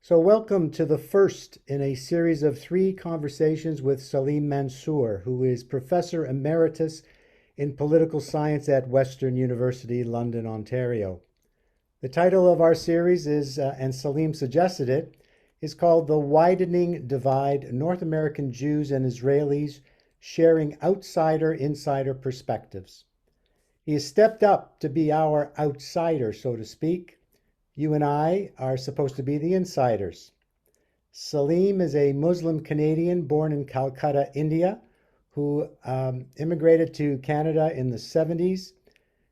So welcome to the first in a series of three conversations with Salim Mansur, who is Professor Emeritus in Political Science at Western University, London, Ontario. The title of our series is, and Salim suggested it, is called The Widening Divide, North American Jews and Israelis Sharing Outsider-Insider Perspectives. He has stepped up to be our outsider, so to speak. You and I are supposed to be the insiders. Salim is a Muslim Canadian born in Calcutta, India, who immigrated to Canada in the 70s.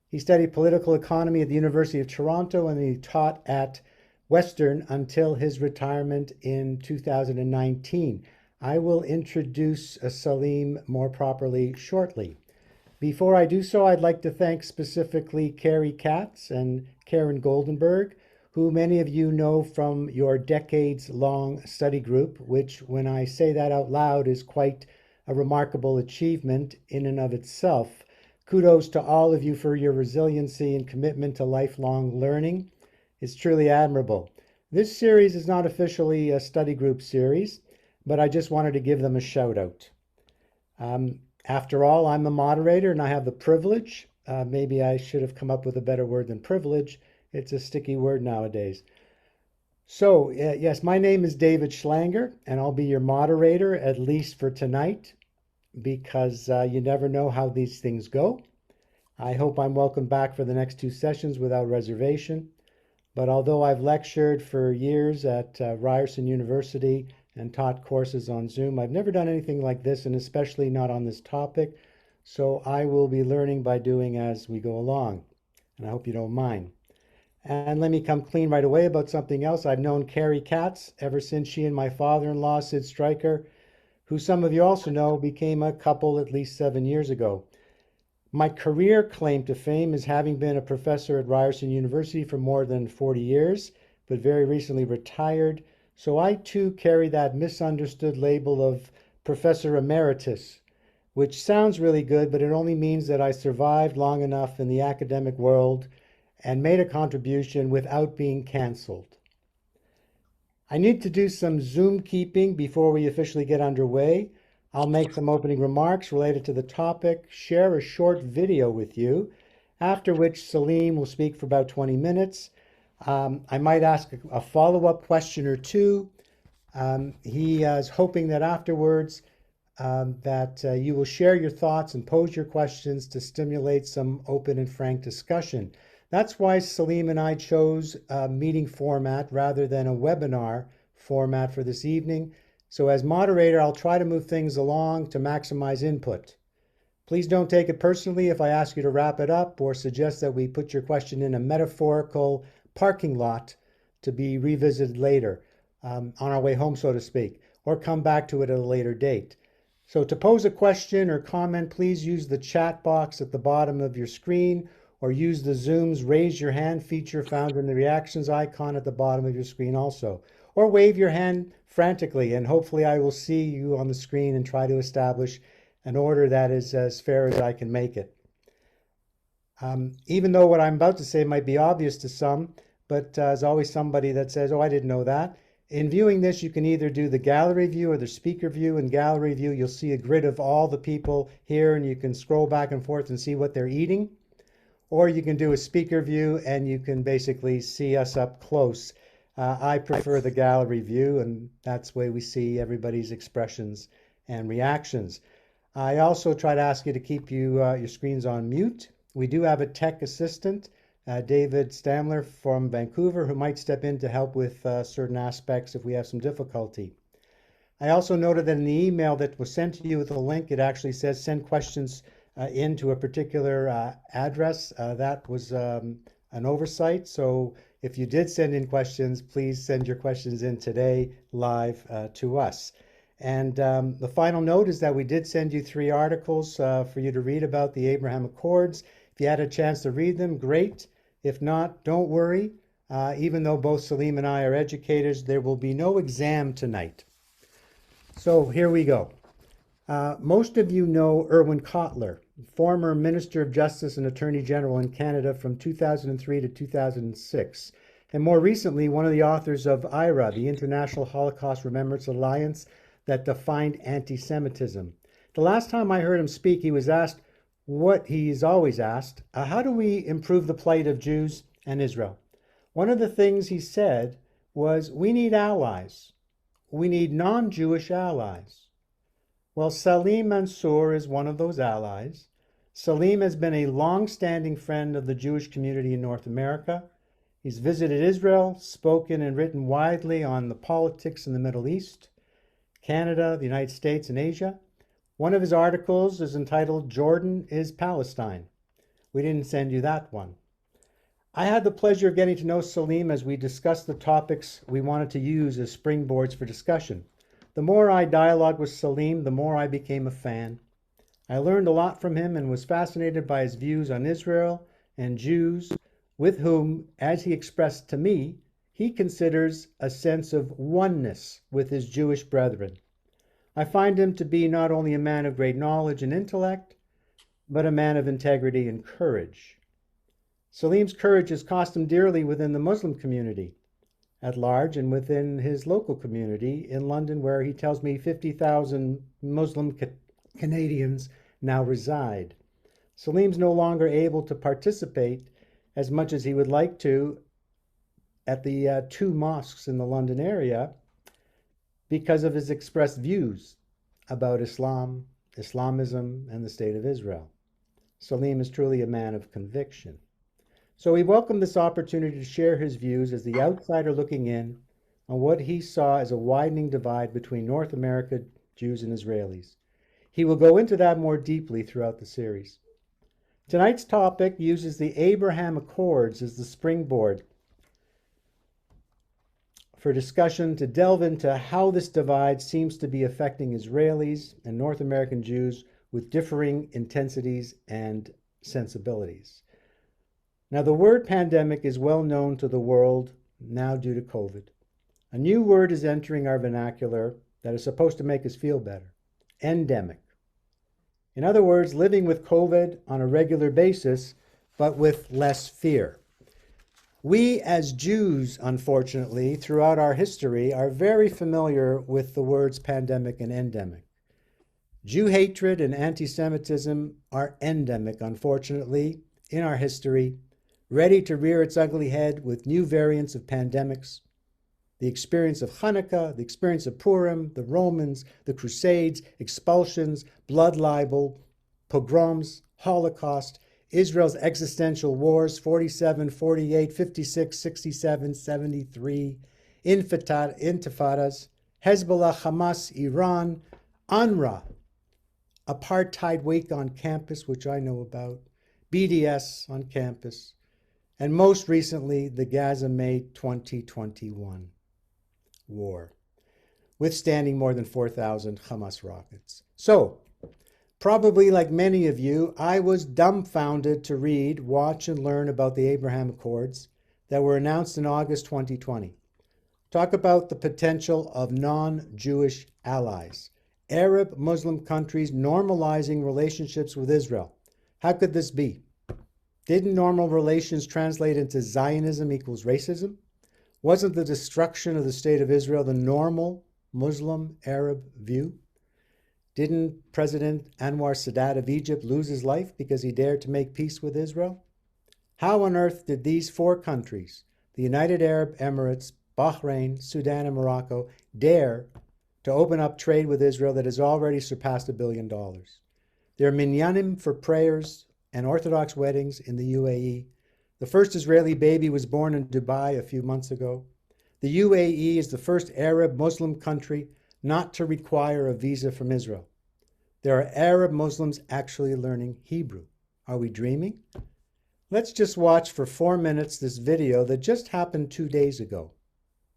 He studied political economy at the University of Toronto and he taught at Western until his retirement in 2019. I will introduce Salim more properly shortly. Before I do so, I'd like to thank specifically Carrie Katz and Karen Goldenberg, who many of you know from your decades-long study group, which, when I say that out loud, is quite a remarkable achievement in and of itself. Kudos to all of you for your resiliency and commitment to lifelong learning. It's truly admirable. This series is not officially a study group series, but I just wanted to give them a shout out. After all, I'm the moderator and I have the privilege, maybe I should have come up with a better word than privilege. It's a sticky word nowadays. So, yes, my name is David Schlanger, and I'll be your moderator, at least for tonight, because you never know how these things go. I hope I'm welcome back for the next two sessions without reservation. But although I've lectured for years at Ryerson University and taught courses on Zoom, I've never done anything like this, and especially not on this topic. So I will be learning by doing as we go along, and I hope you don't mind. And let me come clean right away about something else. I've known Carrie Katz ever since she and my father-in-law, Sid Stryker, who some of you also know, became a couple at least 7 years ago. My career claim to fame is having been a professor at Ryerson University for more than 40 years, but very recently retired. So I too carry that misunderstood label of Professor Emeritus, which sounds really good, but it only means that I survived long enough in the academic world and made a contribution without being canceled. I need to do some Zoom keeping before we officially get underway. I'll make some opening remarks related to the topic, share a short video with you, after which Salim will speak for about 20 minutes. I might ask a follow-up question or two. He is hoping that afterwards that you will share your thoughts and pose your questions to stimulate some open and frank discussion. That's why Salim and I chose a meeting format rather than a webinar format for this evening. So as moderator, I'll try to move things along to maximize input. Please don't take it personally if I ask you to wrap it up or suggest that we put your question in a metaphorical parking lot to be revisited later, on our way home, so to speak, or come back to it at a later date. So to pose a question or comment, please use the chat box at the bottom of your screen or use the Zoom's raise your hand feature found in the reactions icon at the bottom of your screen also. Or wave your hand frantically and hopefully I will see you on the screen and try to establish an order that is as fair as I can make it. Even though what I'm about to say might be obvious to some, but there's always somebody that says, oh, I didn't know that. In viewing this, you can either do the gallery view or the speaker view. In gallery view, you'll see a grid of all the people here and you can scroll back and forth and see what they're eating. Or you can do a speaker view and you can basically see us up close. I prefer the gallery view, and that's the way we see everybody's expressions and reactions. I also try to ask you to keep your screens on mute. We do have a tech assistant, David Stamler from Vancouver, who might step in to help with certain aspects if we have some difficulty. I also noted that in the email that was sent to you with a link, it actually says send questions into a particular address. That was an oversight. So if you did send in questions, please send your questions in today live to us. And the final note is that we did send you 3 articles for you to read about the Abraham Accords. If you had a chance to read them, great. If not, don't worry. Even though both Salim and I are educators, there will be no exam tonight. So here we go. Most of you know Irwin Cotler, former Minister of Justice and Attorney General in Canada from 2003 to 2006. and more recently, one of the authors of IRA, the International Holocaust Remembrance Alliance that defined anti-Semitism. The last time I heard him speak, he was asked what he's always asked, how do we improve the plight of Jews and Israel? One of the things he said was, we need allies. We need non-Jewish allies. Well, Salim Mansur is one of those allies. Salim has been a long-standing friend of the Jewish community in North America. He's visited Israel, spoken and written widely on the politics in the Middle East, Canada, the United States, and Asia. One of his articles is entitled, Jordan is Palestine. We didn't send you that one. I had the pleasure of getting to know Salim as we discussed the topics we wanted to use as springboards for discussion. The more I dialogued with Salim, the more I became a fan. I learned a lot from him and was fascinated by his views on Israel and Jews, with whom, as he expressed to me, he considers a sense of oneness with his Jewish brethren. I find him to be not only a man of great knowledge and intellect, but a man of integrity and courage. Salim's courage has cost him dearly within the Muslim community at large and within his local community in London, where he tells me 50,000 Muslim Canadians now reside. Salim's no longer able to participate as much as he would like to at the two mosques in the London area because of his expressed views about Islam, Islamism, and the State of Israel. Salim is truly a man of conviction. So he welcomed this opportunity to share his views as the outsider looking in on what he saw as a widening divide between North America Jews and Israelis. He will go into that more deeply throughout the series. Tonight's topic uses the Abraham Accords as the springboard for discussion to delve into how this divide seems to be affecting Israelis and North American Jews with differing intensities and sensibilities. Now, the word pandemic is well known to the world now due to COVID. A new word is entering our vernacular that is supposed to make us feel better: endemic. In other words, living with COVID on a regular basis, but with less fear. We as Jews, unfortunately, throughout our history, are very familiar with the words pandemic and endemic. Jew hatred and anti-Semitism are endemic, unfortunately, in our history, ready to rear its ugly head with new variants of pandemics. The experience of Hanukkah, the experience of Purim, the Romans, the Crusades, expulsions, blood libel, pogroms, Holocaust, Israel's existential wars, 47, 48, 56, 67, 73, intifadas, Hezbollah, Hamas, Iran, UNRWA, apartheid week on campus, which I know about, BDS on campus, and most recently, the Gaza May 2021 war, withstanding more than 4,000 Hamas rockets. So, probably like many of you, I was dumbfounded to read, watch, and learn about the Abraham Accords that were announced in August 2020. Talk about the potential of non-Jewish allies. Arab Muslim countries normalizing relationships with Israel. How could this be? Didn't normal relations translate into Zionism equals racism? Wasn't the destruction of the State of Israel the normal Muslim Arab view? Didn't President Anwar Sadat of Egypt lose his life because he dared to make peace with Israel? How on earth did these four countries, the United Arab Emirates, Bahrain, Sudan, and Morocco, dare to open up trade with Israel that has already surpassed $1 billion? There are minyanim for prayers and Orthodox weddings in the UAE. The first Israeli baby was born in Dubai a few months ago. The UAE is the first Arab Muslim country not to require a visa from Israel. There are Arab Muslims actually learning Hebrew. Are we dreaming? Let's just watch for 4 minutes this video that just happened 2 days ago.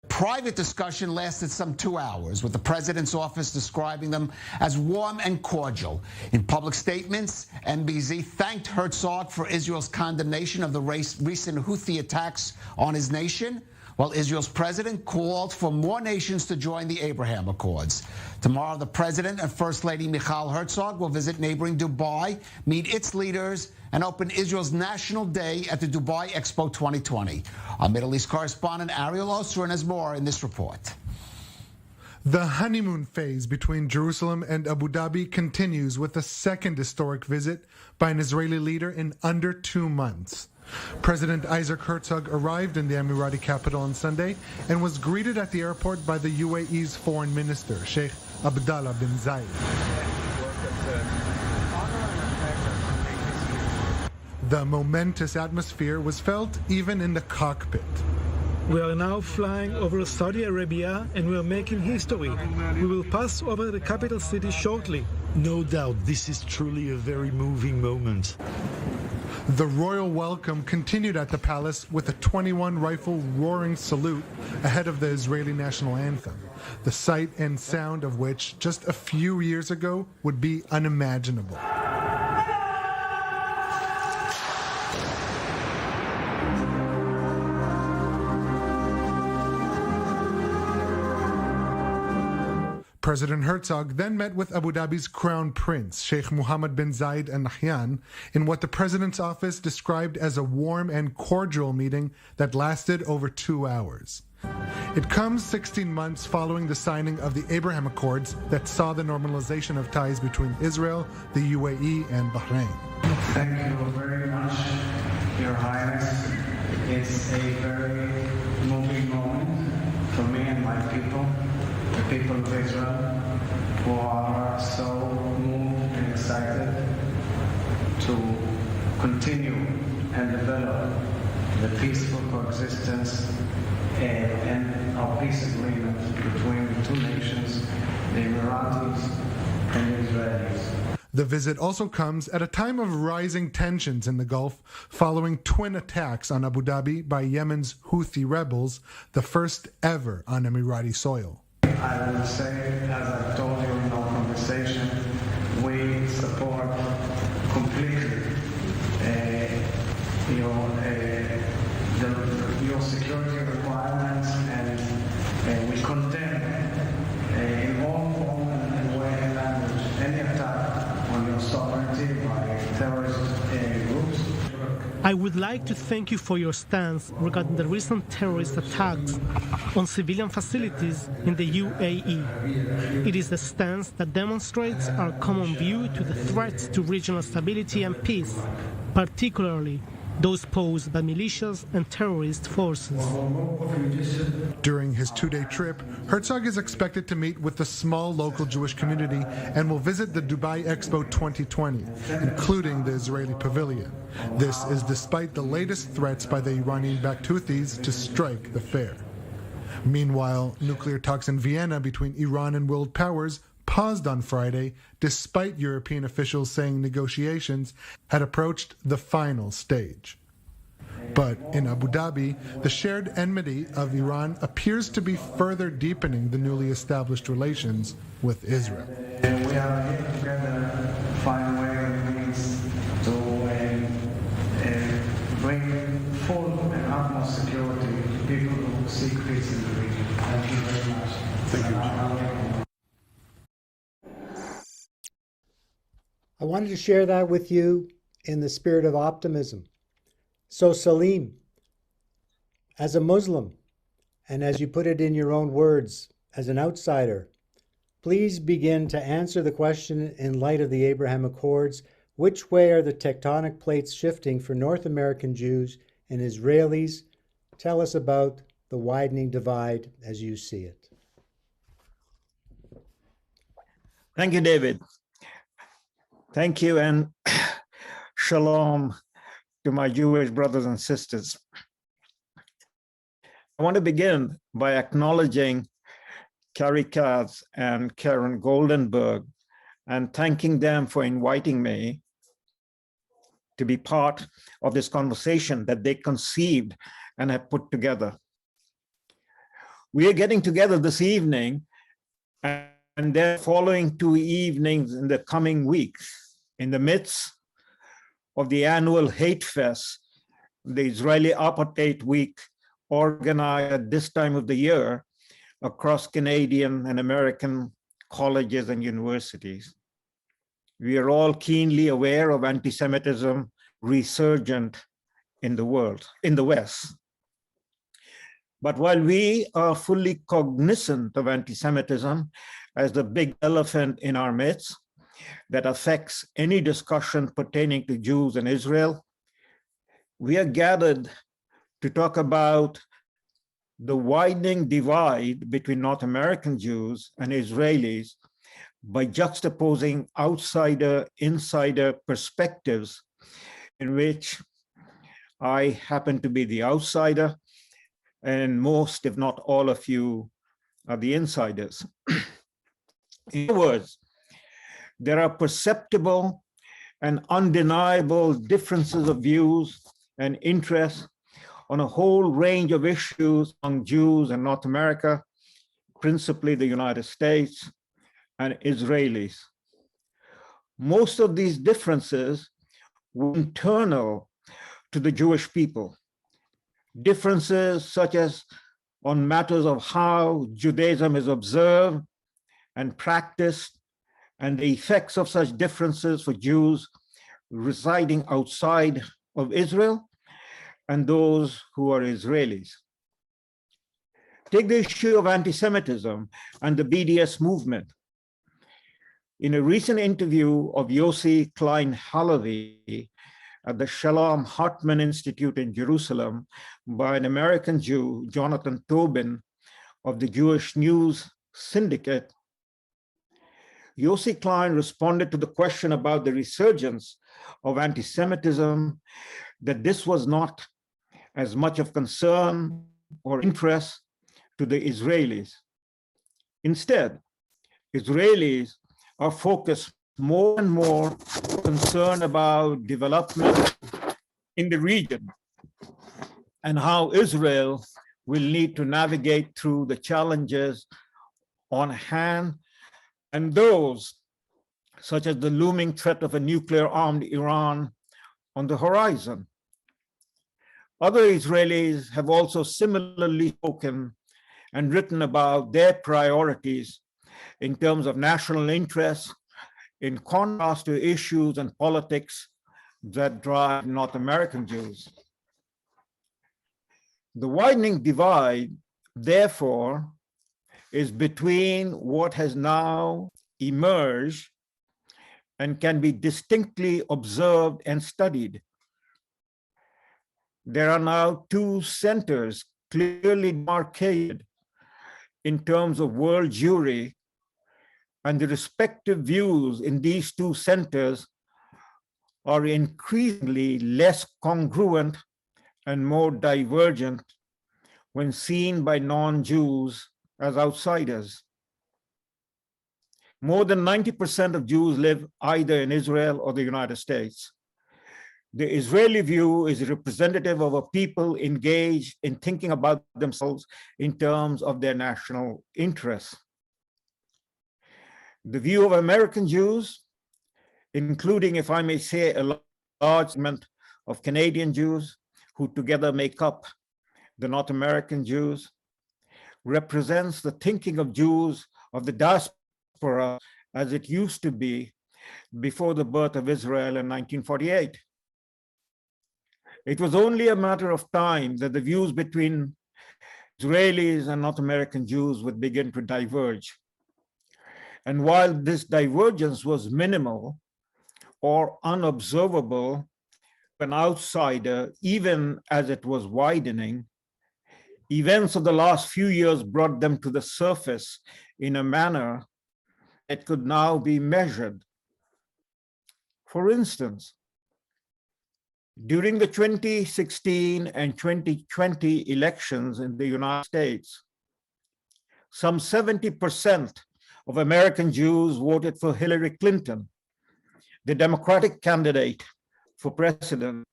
Private discussion lasted some 2 hours, with the president's office describing them as warm and cordial. In public statements, MBZ thanked Herzog for Israel's condemnation of the recent Houthi attacks on his nation. while Israel's president called for more nations to join the Abraham Accords. Tomorrow, the president and First Lady Michal Herzog will visit neighboring Dubai, meet its leaders, and open Israel's National Day at the Dubai Expo 2020. Our Middle East correspondent Ariel Osran has more in this report. The honeymoon phase between Jerusalem and Abu Dhabi continues with a second historic visit by an Israeli leader in under 2 months. President Isaac Herzog arrived in the Emirati capital on Sunday and was greeted at the airport by the UAE's foreign minister, Sheikh Abdullah bin Zayed. The momentous atmosphere was felt even in the cockpit. We are now flying over Saudi Arabia and we are making history. We will pass over the capital city shortly. No doubt, this is truly a very moving moment. The royal welcome continued at the palace with a 21-rifle roaring salute ahead of the Israeli national anthem, the sight and sound of which just a few years ago would be unimaginable. President Herzog then met with Abu Dhabi's Crown Prince, Sheikh Mohammed bin Zayed Al Nahyan, in what the president's office described as a warm and cordial meeting that lasted over 2 hours. It comes 16 months following the signing of the Abraham Accords that saw the normalization of ties between Israel, the UAE, and Bahrain. Thank you very much, Your Highness. It's a very moving moment for me and my people. The people of Israel, who are so moved and excited to continue and develop the peaceful coexistence and our peace agreement between the two nations, the Emiratis and the Israelis. The visit also comes at a time of rising tensions in the Gulf following twin attacks on Abu Dhabi by Yemen's Houthi rebels, the first ever on Emirati soil. I will say, as I told you in our conversation, we support completely your security requirements, and we condemn in all form and way and language any attack on your sovereignty by terrorist groups. I would like to thank you for your stance regarding the recent terrorist attacks on civilian facilities in the UAE. It is a stance that demonstrates our common view to the threats to regional stability and peace, particularly those posed by militias and terrorist forces. During his 2-day trip, Herzog is expected to meet with the small local Jewish community and will visit the Dubai Expo 2020, including the Israeli pavilion. This is despite the latest threats by the Iranian-backed Houthis to strike the fair. Meanwhile, nuclear talks in Vienna between Iran and world powers paused on Friday, despite European officials saying negotiations had approached the final stage. But in Abu Dhabi, the shared enmity of Iran appears to be further deepening the newly established relations with Israel. We are here together to find ways and means to bring full and utmost security to people who seek peace in the region. Thank you very much. Thank you. I wanted to share that with you in the spirit of optimism. So Salim, as a Muslim, and as you put it in your own words, as an outsider, please begin to answer the question in light of the Abraham Accords: which way are the tectonic plates shifting for North American Jews and Israelis? Tell us about the widening divide as you see it. Thank you, David. Thank you, and shalom to my Jewish brothers and sisters. I want to begin by acknowledging Carrie Katz and Karen Goldenberg and thanking them for inviting me to be part of this conversation that they conceived and have put together. We are getting together this evening, and then following 2 evenings in the coming weeks, in the midst of the annual Hate Fest, the Israeli Apartheid Week organized at this time of the year across Canadian and American colleges and universities. We are all keenly aware of anti-Semitism resurgent in the world, in the West. But while we are fully cognizant of anti-Semitism as the big elephant in our midst that affects any discussion pertaining to Jews and Israel, we are gathered to talk about the widening divide between North American Jews and Israelis by juxtaposing outsider-insider perspectives in which I happen to be the outsider and most, if not all of you, are the insiders. In other words, there are perceptible and undeniable differences of views and interests on a whole range of issues among Jews in North America, principally the United States, and Israelis. Most of these differences were internal to the Jewish people. Differences such as on matters of how Judaism is observed and practiced, and the effects of such differences for Jews residing outside of Israel and those who are Israelis. Take the issue of anti-Semitism and the BDS movement. In a recent interview of Yossi Klein Halevi at the Shalom Hartman Institute in Jerusalem by an American Jew, Jonathan Tobin, of the Jewish News Syndicate, Yossi Klein responded to the question about the resurgence of anti-Semitism that this was not as much of concern or interest to the Israelis. Instead, Israelis are focused more and more concerned about development in the region and how Israel will need to navigate through the challenges on hand and those such as the looming threat of a nuclear-armed Iran on the horizon. Other Israelis have also similarly spoken and written about their priorities in terms of national interests, in contrast to issues and politics that drive North American Jews. The widening divide, therefore, is between what has now emerged and can be distinctly observed and studied. There are now two centers clearly demarcated in terms of world Jewry, and the respective views in these two centers are increasingly less congruent and more divergent when seen by non-Jews as outsiders. More than 90% of Jews live either in Israel or the United States. The Israeli view is representative of a people engaged in thinking about themselves in terms of their national interests. The view of American Jews, including, if I may say, a large segment of Canadian Jews, who together make up the North American Jews, represents the thinking of Jews of the diaspora as it used to be before the birth of Israel in 1948. It was only a matter of time that the views between Israelis and North American Jews would begin to diverge. And while this divergence was minimal or unobservable to an outsider, even as it was widening, events of the last few years brought them to the surface in a manner that could now be measured. For instance, during the 2016 and 2020 elections in the United States, some 70% of American Jews voted for Hillary Clinton, the Democratic candidate for president,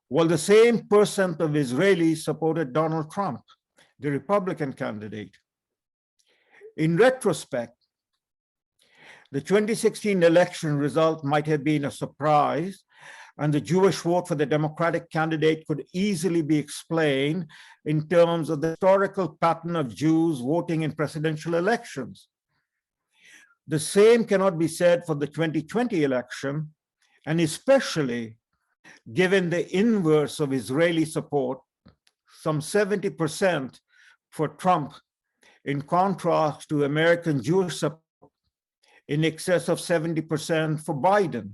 while the same percent of Israelis supported Donald Trump, the Republican candidate. In retrospect, the 2016 election result might have been a surprise, and the Jewish vote for the Democratic candidate could easily be explained in terms of the historical pattern of Jews voting in presidential elections. The same cannot be said for the 2020 election, and especially given the inverse of Israeli support, some 70% for Trump, in contrast to American Jewish support in excess of 70% for Biden.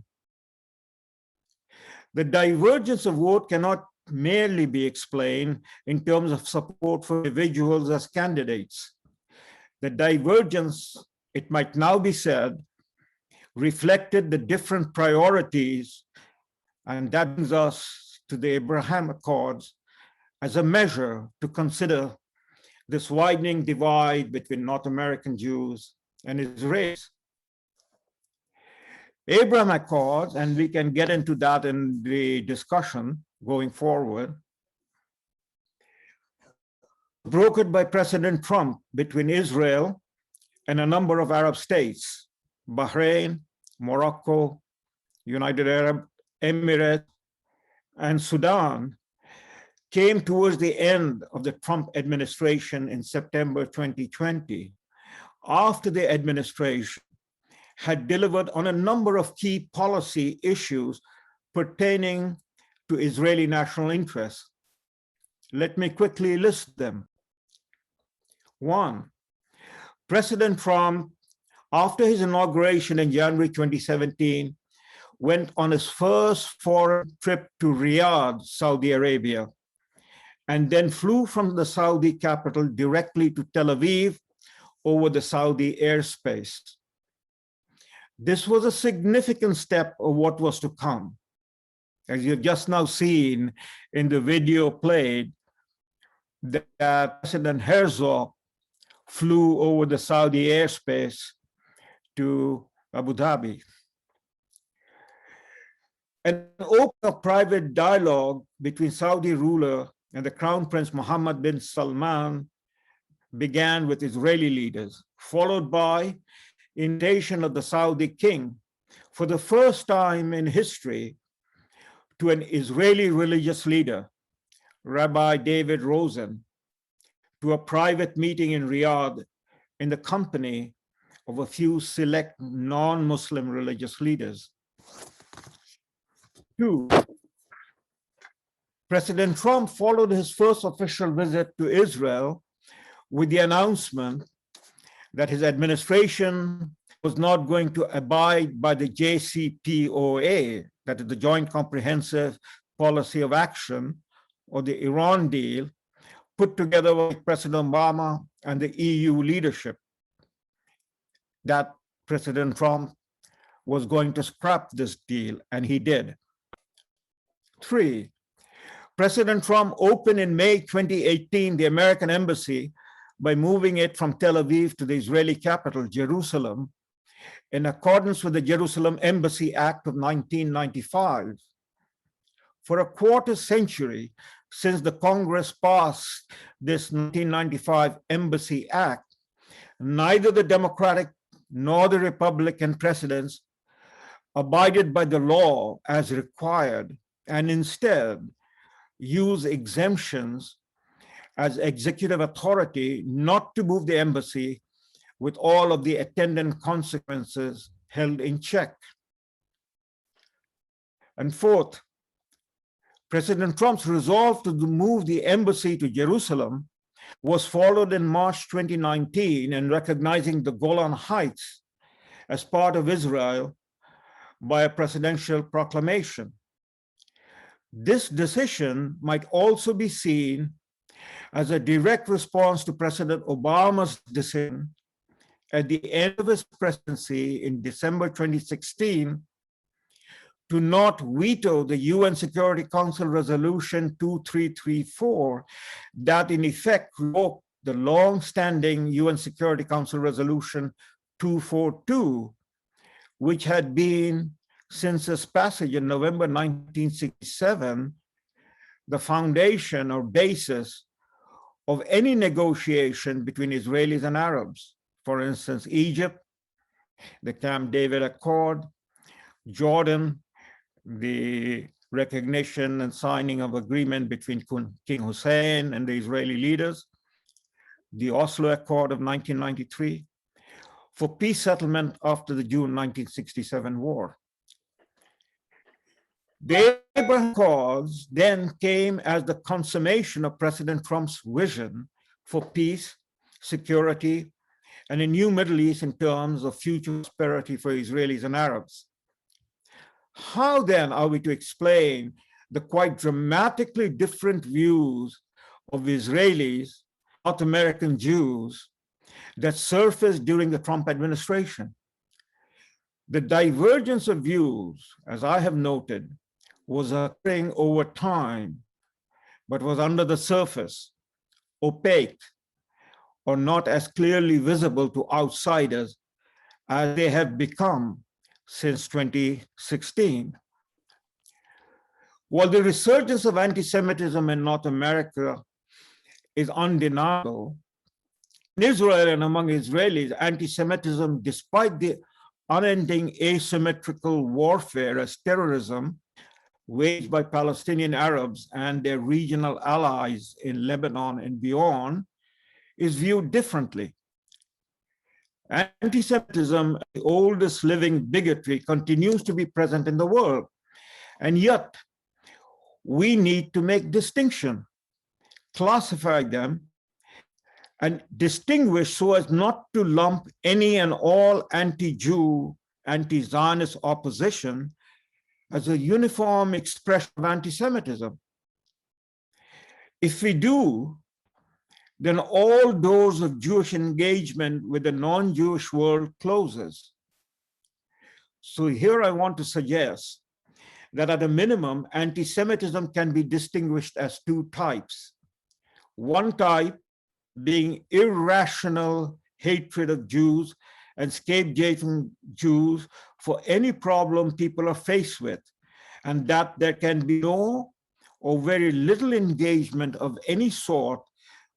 The divergence of vote cannot merely be explained in terms of support for individuals as candidates. The divergence, it might now be said, reflected the different priorities, and that brings us to the Abraham Accords as a measure to consider this widening divide between North American Jews and Israelis. Abraham Accords, and we can get into that in the discussion going forward, brokered by President Trump between Israel and a number of Arab states, Bahrain, Morocco, United Arab Emirates, and Sudan, came towards the end of the Trump administration in September 2020, after the administration had delivered on a number of key policy issues pertaining to Israeli national interests. Let me quickly list them. One, President Trump, after his inauguration in January 2017, went on his first foreign trip to Riyadh, Saudi Arabia, and then flew from the Saudi capital directly to Tel Aviv over the Saudi airspace. This was a significant step of what was to come. As you've just now seen in the video played, that President Herzog flew over the Saudi airspace to Abu Dhabi. An open private dialogue between Saudi ruler and the Crown Prince Mohammed bin Salman began with Israeli leaders, followed by invitation of the Saudi king for the first time in history to an Israeli religious leader, Rabbi David Rosen, to a private meeting in Riyadh in the company of a few select non-Muslim religious leaders. Two, President Trump followed his first official visit to Israel with the announcement that his administration was not going to abide by the JCPOA, that is the Joint Comprehensive Policy of Action, or the Iran deal, put together by President Obama and the EU leadership, that President Trump was going to scrap this deal, and he did. Three, President Trump opened in May 2018 the American embassy by moving it from Tel Aviv to the Israeli capital, Jerusalem, in accordance with the Jerusalem Embassy Act of 1995. For a quarter century since the Congress passed this 1995 Embassy Act, neither the Democratic nor the Republican presidents abided by the law as required, and instead use exemptions as executive authority not to move the embassy with all of the attendant consequences held in check. And fourth, President Trump's resolve to move the embassy to Jerusalem was followed in March 2019 in recognizing the Golan Heights as part of Israel by a presidential proclamation. This decision might also be seen as a direct response to President Obama's decision at the end of his presidency in December 2016 to not veto the UN Security Council Resolution 2334 that in effect revoked the long-standing UN Security Council Resolution 242, which had been, since its passage in November 1967, the foundation or basis of any negotiation between Israelis and Arabs. For instance, Egypt, the Camp David Accord, Jordan, the recognition and signing of agreement between King Hussein and the Israeli leaders, the Oslo Accord of 1993, for peace settlement after the June 1967 war. The Abraham Accords then came as the consummation of President Trump's vision for peace, security, and a new Middle East in terms of future prosperity for Israelis and Arabs. How then are we to explain the quite dramatically different views of Israelis, North American Jews, that surfaced during the Trump administration? The divergence of views, as I have noted, was occurring over time, but was under the surface, opaque, or not as clearly visible to outsiders as they have become since 2016. While the resurgence of anti-Semitism in North America is undeniable, in Israel and among Israelis, anti-Semitism, despite the unending asymmetrical warfare as terrorism waged by Palestinian Arabs and their regional allies in Lebanon and beyond, is viewed differently. Anti-Semitism, the oldest living bigotry, continues to be present in the world. And yet, we need to make distinction, classify them, and distinguish so as not to lump any and all anti-Jew, anti-Zionist opposition as a uniform expression of anti-Semitism. If we do, then all doors of Jewish engagement with the non-Jewish world closes. So here I want to suggest that at a minimum, anti-Semitism can be distinguished as two types. One type being irrational hatred of Jews and scapegoating Jews for any problem people are faced with, and that there can be no or very little engagement of any sort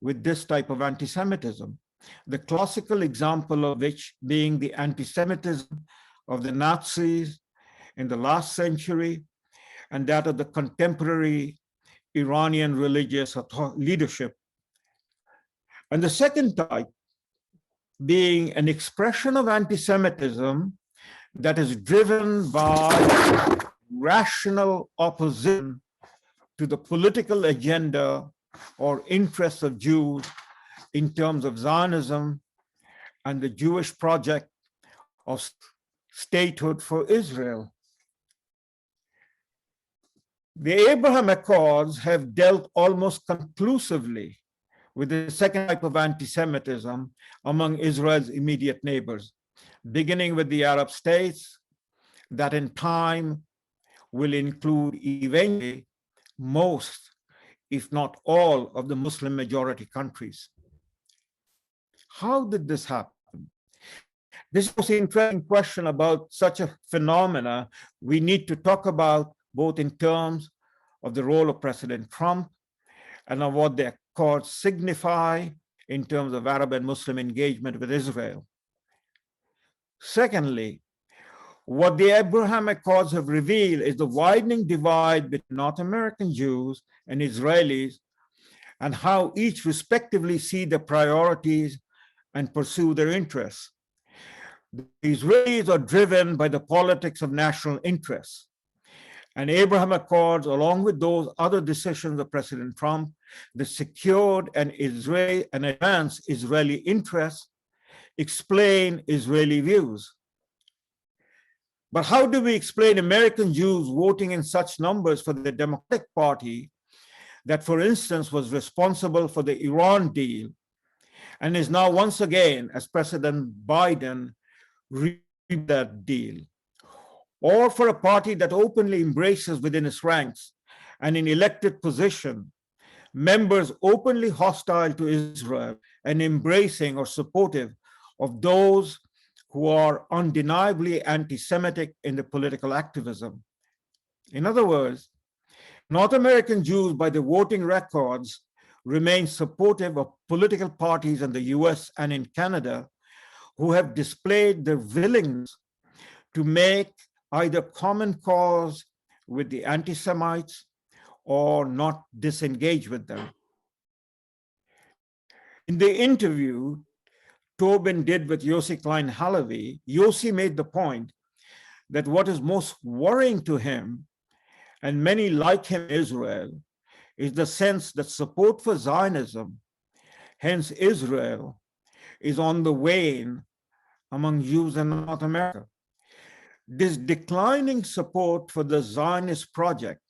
with this type of anti-Semitism. The classical example of which being the anti-Semitism of the Nazis in the last century, and that of the contemporary Iranian religious leadership. And the second type being an expression of anti-Semitism that is driven by rational opposition to the political agenda or interests of Jews in terms of Zionism and the Jewish project of statehood for Israel. The Abraham Accords have dealt almost conclusively with the second type of anti-Semitism among Israel's immediate neighbors, beginning with the Arab states, that in time will include eventually most, if not all, of the Muslim majority countries. How did this happen? This is an interesting question about such a phenomena we need to talk about both in terms of the role of President Trump and of what the accords signify in terms of Arab and Muslim engagement with Israel. Secondly, what the Abraham Accords have revealed is the widening divide between North American Jews and Israelis, and how each respectively see their priorities and pursue their interests. The Israelis are driven by the politics of national interests. And Abraham Accords, along with those other decisions of President Trump, that secured and advanced Israeli interests, explain Israeli views. But how do we explain American Jews voting in such numbers for the Democratic Party that, for instance, was responsible for the Iran deal and is now once again, as President Biden, read that deal? Or for a party that openly embraces within its ranks and in elected position members openly hostile to Israel and embracing or supportive of those who are undeniably anti-Semitic in the political activism. In other words, North American Jews, by the voting records, remain supportive of political parties in the US and in Canada who have displayed their willingness to make either common cause with the anti-Semites or not disengage with them. In the interview Tobin did with Yossi Klein Halevi, Yossi made the point that what is most worrying to him, and many like him in Israel, is the sense that support for Zionism, hence Israel, is on the wane among Jews in North America. This declining support for the Zionist project,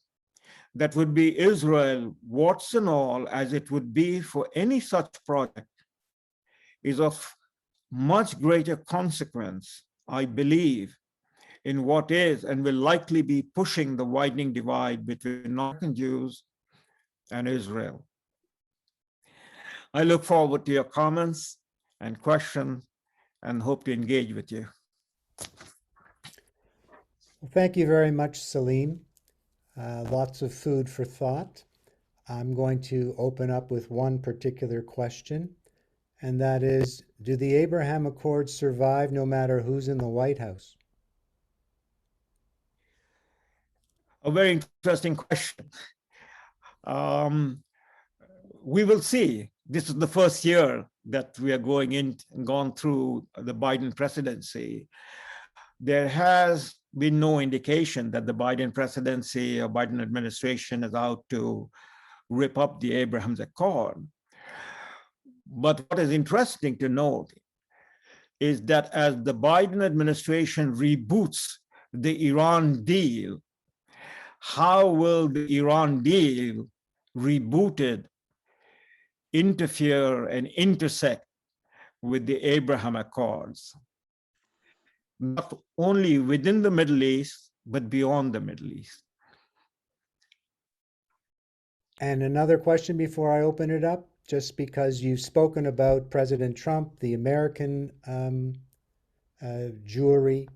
that would be Israel, warts and all, as it would be for any such project, is of much greater consequence, I believe, in what is and will likely be pushing the widening divide between American Jews and Israel. I look forward to your comments and questions and hope to engage with you. Well, thank you very much, Salim. Lots of food for thought. I'm going to open up with one particular question, and that is, do the Abraham Accords survive no matter who's in the White House? A very interesting question. We will see. This is the first year that we are gone through the Biden presidency. There has been no indication that the Biden presidency or Biden administration is out to rip up the Abraham Accord. But what is interesting to note is that as the Biden administration reboots the Iran deal, how will the Iran deal rebooted interfere and intersect with the Abraham Accords, not only within the Middle East, but beyond the Middle East? And another question before I open it up, just because you've spoken about President Trump, the American Jewry.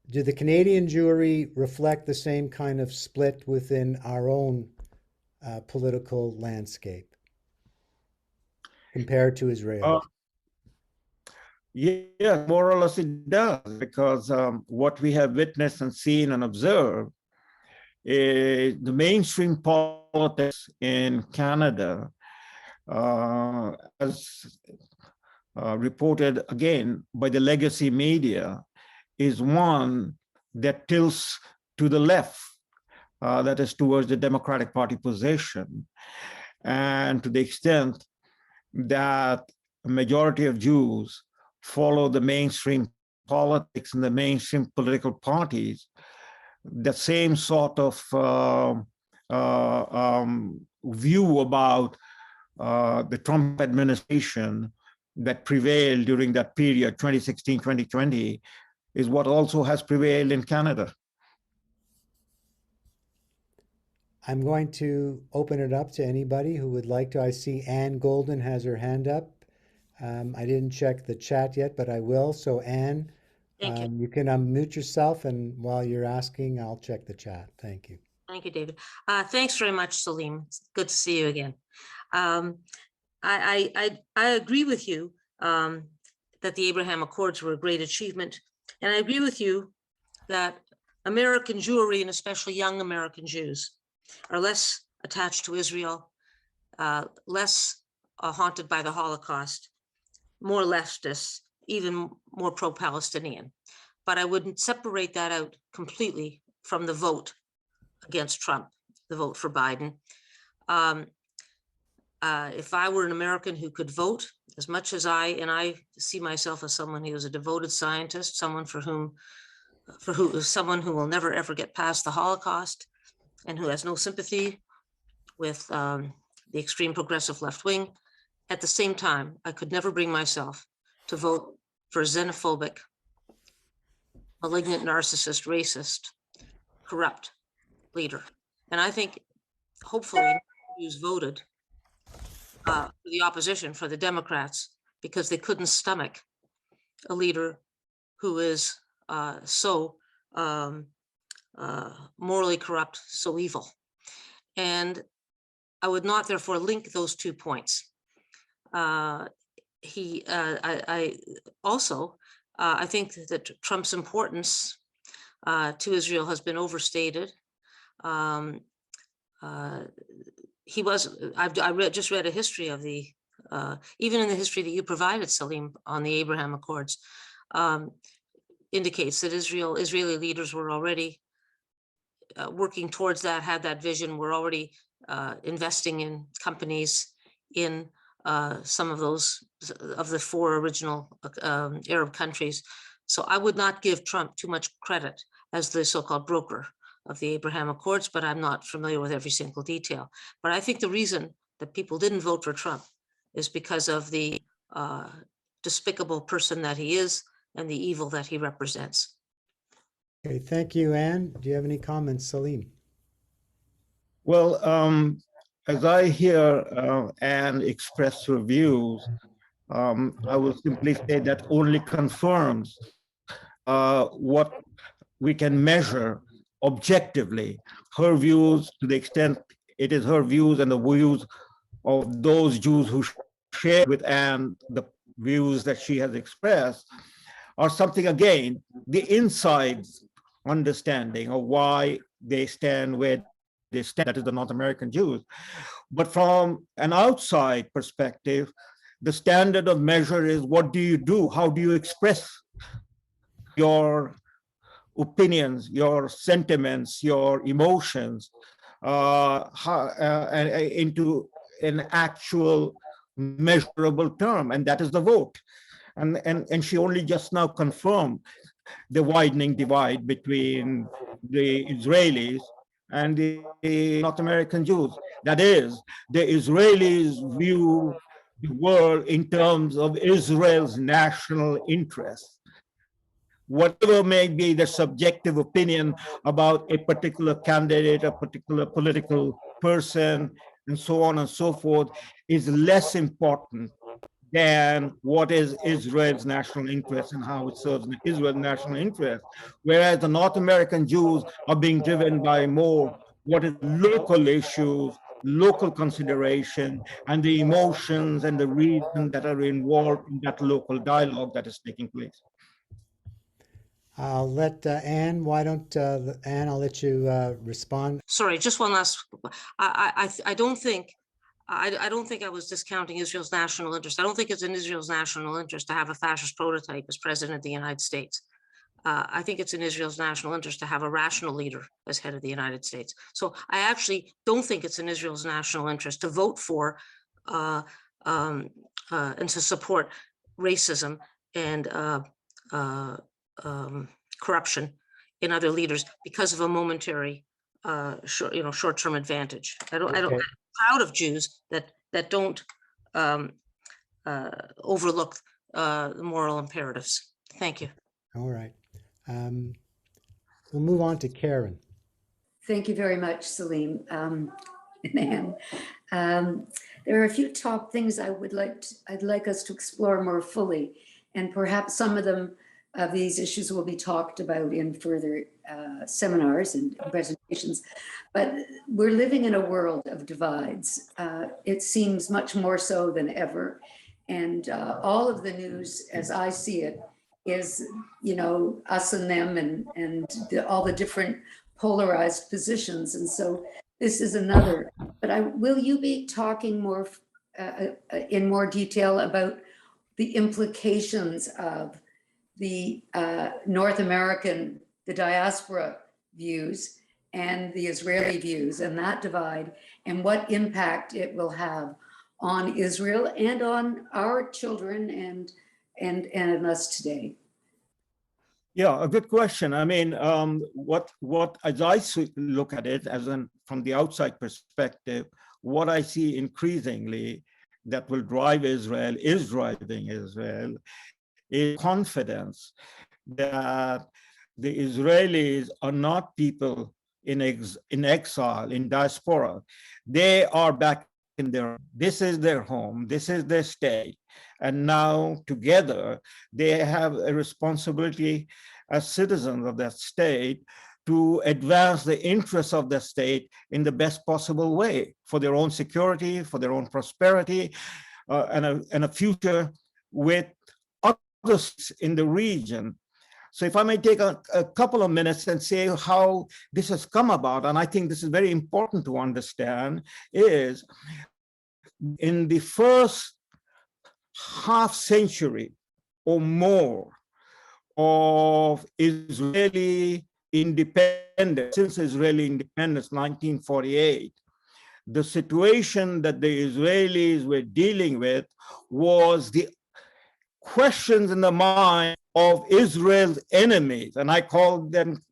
Do the Canadian Jewry reflect the same kind of split within our own political landscape compared to Israel? Yeah, more or less it does, because what we have witnessed and seen and observed is the mainstream politics in Canada, as reported again by the legacy media, is one that tilts to the left, that is towards the Democratic Party position. And to the extent that a majority of Jews follow the mainstream politics and the mainstream political parties, the same sort of view about the Trump administration that prevailed during that period, 2016, 2020, is what also has prevailed in Canada. I'm going to open it up to anybody who would like to. I see Ann Golden has her hand up. I didn't check the chat yet, but I will. So Ann, you can unmute yourself, and while you're asking, I'll check the chat. Thank you. Thank you, David. Thanks very much, Salim. It's good to see you again. I agree with you that the Abraham Accords were a great achievement. And I agree with you that American Jewry, and especially young American Jews, are less attached to Israel, less haunted by the Holocaust, more leftist, even more pro-Palestinian. But I wouldn't separate that out completely from the vote against Trump, the vote for Biden. If I were an American who could vote, as much as I see myself as someone who is a devoted scientist, someone someone who will never ever get past the Holocaust, and who has no sympathy with the extreme progressive left wing. At the same time, I could never bring myself to vote for a xenophobic, malignant, narcissist, racist, corrupt leader. And I think hopefully Jews voted for the opposition, for the Democrats, because they couldn't stomach a leader who is so morally corrupt, so evil. And I would not therefore link those 2 points. I think that Trump's importance to Israel has been overstated he was, just read a history of the, even in the history that you provided, Salim, on the Abraham Accords, indicates that Israeli leaders were already working towards that, had that vision, were already investing in companies in some of those, of the 4 original Arab countries. So I would not give Trump too much credit as the so-called broker of the Abraham Accords, but I'm not familiar with every single detail. But I think the reason that people didn't vote for Trump is because of the despicable person that he is and the evil that he represents. Okay, thank you, Anne. Do you have any comments, Salim? Well, as I hear Anne express her views, I will simply say that only confirms what we can measure objectively. Her views, to the extent it is her views and the views of those Jews who share with Anne the views that she has expressed, are something, again, the inside understanding of why they stand where they stand, that is the North American Jews. But from an outside perspective, the standard of measure is, what do you do? How do you express your opinions, your sentiments, your emotions into an actual measurable term, and that is the vote. And she only just now confirmed the widening divide between the Israelis and the North American Jews. That is, the Israelis view the world in terms of Israel's national interests. Whatever may be the subjective opinion about a particular candidate, a particular political person, and so on and so forth, is less important than what is Israel's national interest and how it serves Israel's national interest. Whereas the North American Jews are being driven by more what is local issues, local consideration, and the emotions and the reasons that are involved in that local dialogue that is taking place. I'll let Anne, why don't, Anne, I'll let you respond. Sorry, just one last, I don't think I was discounting Israel's national interest. I don't think it's in Israel's national interest to have a fascist prototype as president of the United States. I think it's in Israel's national interest to have a rational leader as head of the United States. So I actually don't think it's in Israel's national interest to vote for and to support racism and corruption in other leaders because of a momentary short-term advantage. I'm proud of Jews that don't overlook the moral imperatives. Thank you. All right. We'll move on to Karen. Thank you very much, Salim and Anne. There are a few top things I'd like us to explore more fully, and perhaps some of these issues will be talked about in further seminars and presentations. But we're living in a world of divides. It seems much more so than ever. And all of the news, as I see it, is, us and them and all the different polarized positions. And so this is another. But will you be talking more in more detail about the implications of the North American, the diaspora views and the Israeli views and that divide, and what impact it will have on Israel and on our children and us today? Yeah, a good question. I mean, what as I look at it from the outside perspective, what I see increasingly that will drive Israel, is driving Israel, is confidence that the Israelis are not people in exile, in diaspora. They are back in this is their home, this is their state. And now together, they have a responsibility as citizens of that state to advance the interests of the state in the best possible way for their own security, for their own prosperity, and a future with others in the region. So if I may take a couple of minutes and say how this has come about, and I think this is very important to understand, is in the first half century or more of Israeli independence, since Israeli independence, 1948, the situation that the Israelis were dealing with was the questions in the mind of Israel's enemies, and I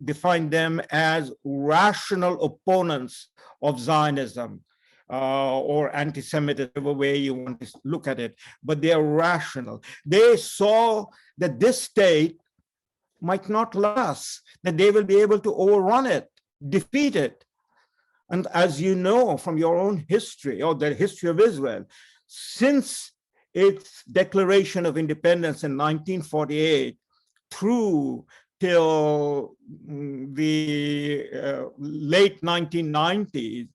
define them as rational opponents of Zionism or anti-Semitism, whatever way you want to look at it, but they are rational. They saw that this state might not last, that they will be able to overrun it, defeat it. And as you know from your own history, or the history of Israel, since its declaration of independence in 1948 through till the late 1990s,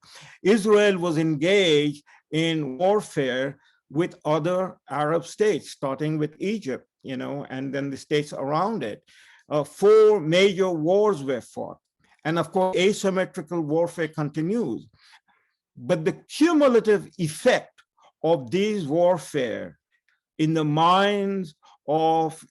Israel was engaged in warfare with other Arab states, starting with Egypt, and then the states around it. 4 major wars were fought. And of course, asymmetrical warfare continues. But the cumulative effect of these warfare in the minds of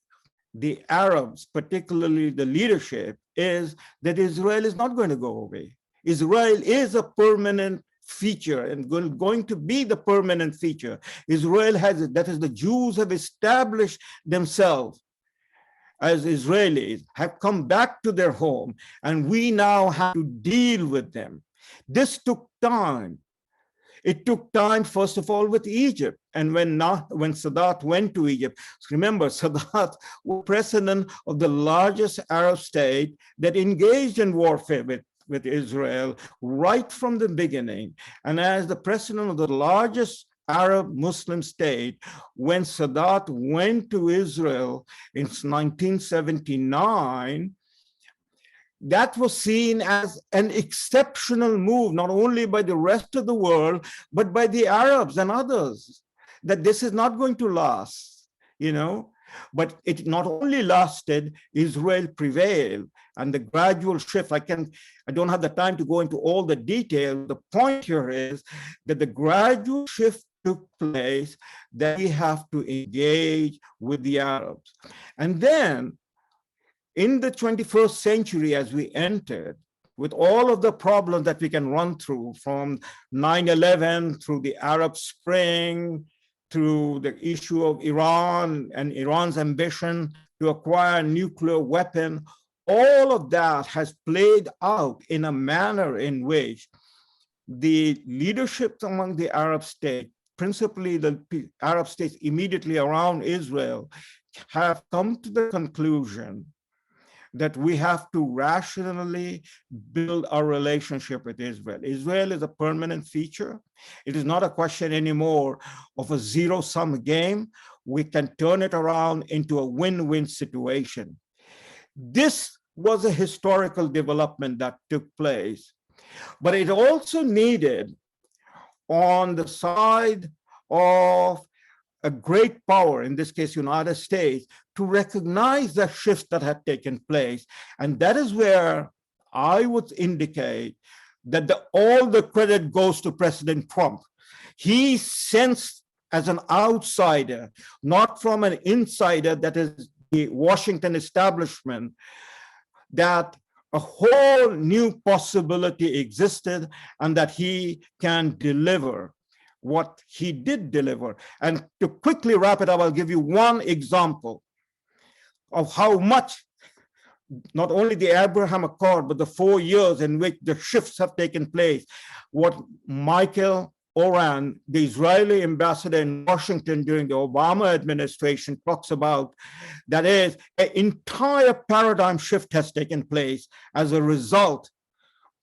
the Arabs, particularly the leadership, is that Israel is not going to go away. Israel is a permanent feature and going to be the permanent feature. Israel has, that is, the Jews have established themselves as Israelis, have come back to their home, and we now have to deal with them. This took time. It took time, first of all, with Egypt. And when Sadat went to Egypt, remember, Sadat was president of the largest Arab state that engaged in warfare with Israel right from the beginning. And as the president of the largest Arab Muslim state, when Sadat went to Israel in 1979, that was seen as an exceptional move, not only by the rest of the world, but by the Arabs and others, that this is not going to last, But it not only lasted, Israel prevailed, and the gradual shift, I don't have the time to go into all the detail. The point here is that the gradual shift took place, that we have to engage with the Arabs. And then in the 21st century, as we entered, with all of the problems that we can run through, from 9/11 through the Arab Spring, through the issue of Iran and Iran's ambition to acquire a nuclear weapon, all of that has played out in a manner in which the leadership among the Arab states, principally the Arab states immediately around Israel, have come to the conclusion that we have to rationally build our relationship with Israel. Israel is a permanent feature. It is not a question anymore of a zero-sum game. We can turn it around into a win-win situation. This was a historical development that took place, but it also needed, on the side of a great power, in this case, United States, to recognize the shifts that had taken place. And that is where I would indicate that all the credit goes to President Trump. He sensed as an outsider, not from an insider, that is the Washington establishment, that a whole new possibility existed and that he can deliver what he did deliver. And to quickly wrap it up, I'll give you one example of how much, not only the Abraham Accord, but the 4 years in which the shifts have taken place. What Michael Oran, the Israeli ambassador in Washington during the Obama administration, talks about, that is, an entire paradigm shift has taken place as a result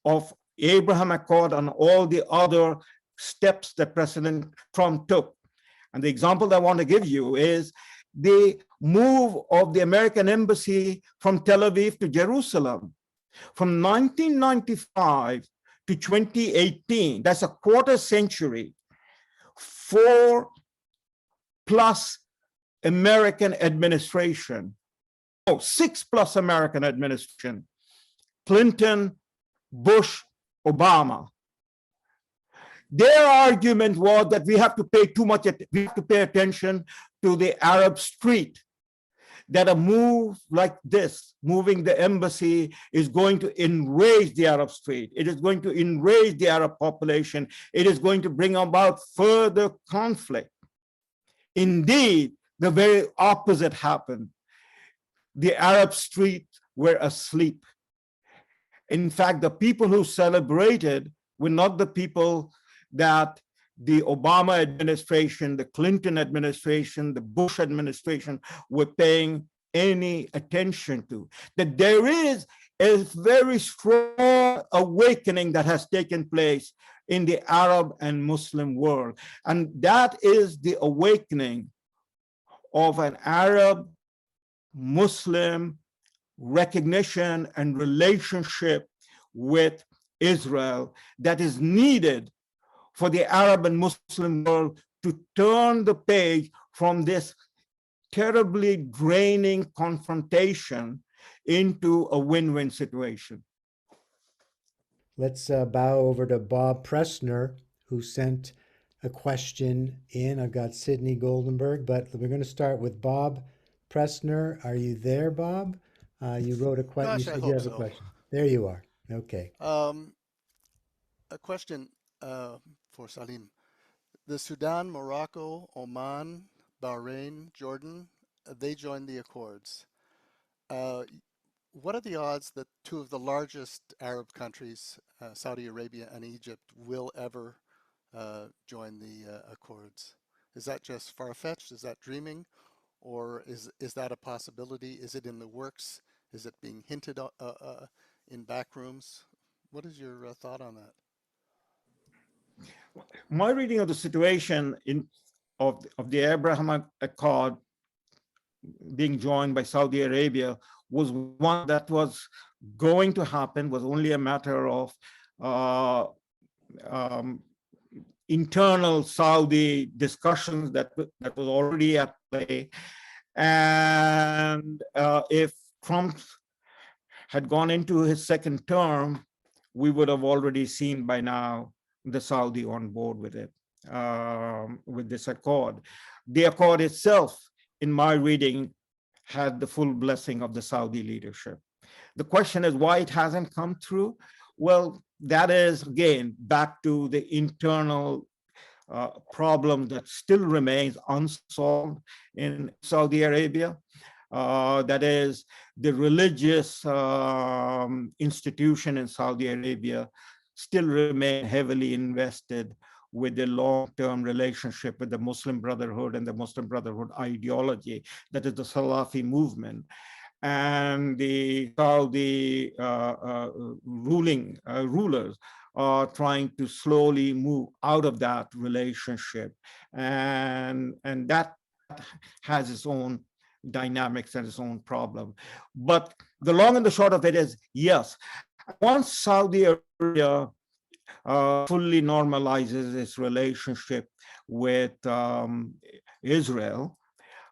of Abraham Accord and all the other steps that President Trump took. And the example that I want to give you is the move of the American embassy from Tel Aviv to Jerusalem. From 1995 to 2018, that's a quarter century, 4+ American administration 6+ American administration, Clinton, Bush, Obama. Their argument was that we have to pay attention to the Arab street, that a move like this, moving the embassy, is going to enrage the Arab street. It is going to enrage the Arab population. It is going to bring about further conflict. Indeed, the very opposite happened. The Arab streets were asleep. In fact, the people who celebrated were not the people that the Obama administration, the Clinton administration, the Bush administration were paying any attention to. That there is a very strong awakening that has taken place in the Arab and Muslim world. And that is the awakening of an Arab Muslim recognition and relationship with Israel that is needed for the Arab and Muslim world to turn the page from this terribly draining confrontation into a win-win situation. Let's bow over to Bob Pressner, who sent a question in. I've got Sydney Goldenberg, but we're going to start with Bob Pressner. Are you there, Bob? You wrote a question. You said you have a question. There you are. Okay. A question for Salim. The Sudan, Morocco, Oman, Bahrain, Jordan, they joined the Accords. What are the odds that two of the largest Arab countries, Saudi Arabia and Egypt, will ever join the Accords? Is that just far-fetched? Is that dreaming? Or is that a possibility? Is it in the works? Is it being hinted in back rooms? What is your thought on that? My reading of the situation of the Abraham Accord being joined by Saudi Arabia was one that was going to happen, was only a matter of internal Saudi discussions that was already at play. And if Trump had gone into his second term, we would have already seen by now the Saudi on board with it, with this accord. The accord itself, in my reading, had the full blessing of the Saudi leadership. The question is why it hasn't come through. Well, that is, again, back to the internal problem that still remains unsolved in Saudi Arabia. That is, the religious institution in Saudi Arabia still remain heavily invested with the long-term relationship with the Muslim Brotherhood and the Muslim Brotherhood ideology, that is the Salafi movement. And the Saudi rulers are trying to slowly move out of that relationship. And that has its own dynamics and its own problem. But the long and the short of it is, yes, once Saudi Arabia fully normalizes its relationship with Israel,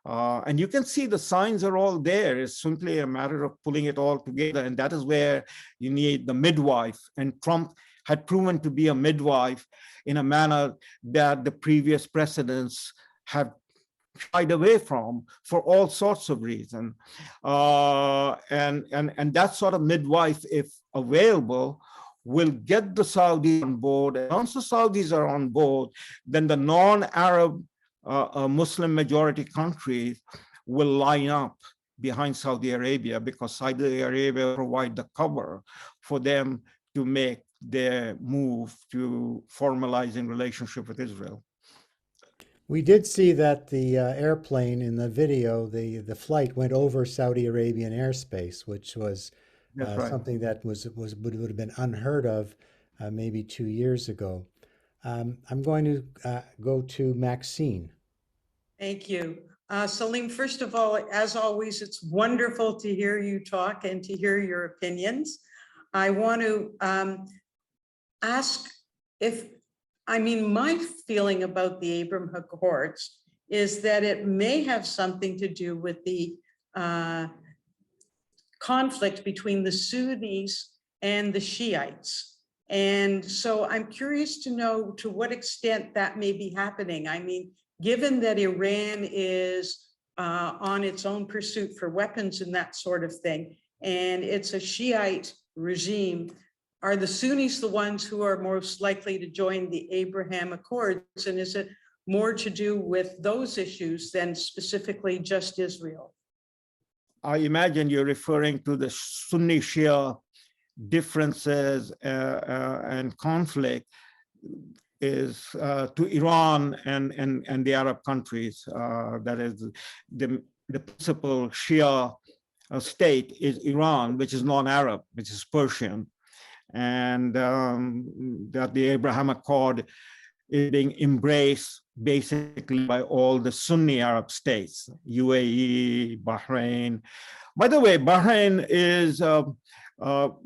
and you can see the signs are all there. It's simply a matter of pulling it all together. And that is where you need the midwife. And Trump had proven to be a midwife in a manner that the previous presidents have shied away from for all sorts of reasons. And that sort of midwife, if available, will get the Saudis on board. And once the Saudis are on board, then the non-Arab Muslim majority countries will line up behind Saudi Arabia, because Saudi Arabia provide the cover for them to make their move to formalizing relationship with Israel. We did see that the airplane in the video, the flight went over Saudi Arabian airspace, which was right. Something that would have been unheard of maybe 2 years ago. I'm going to go to Maxine. Thank you. Salim, first of all, as always, it's wonderful to hear you talk and to hear your opinions. I want to ask my feeling about the Abraham Accords is that it may have something to do with the conflict between the Sunnis and the Shiites. And so I'm curious to know to what extent that may be happening. I mean, given that Iran is on its own pursuit for weapons and that sort of thing, and it's a Shiite regime, are the Sunnis the ones who are most likely to join the Abraham Accords? And is it more to do with those issues than specifically just Israel? I imagine you're referring to the Sunni Shia differences and conflict is to Iran and the Arab countries. That is the principal Shia state is Iran, which is non-Arab, which is Persian. And that the Abraham Accord is being embraced basically by all the Sunni Arab states, UAE, Bahrain. By the way, Bahrain is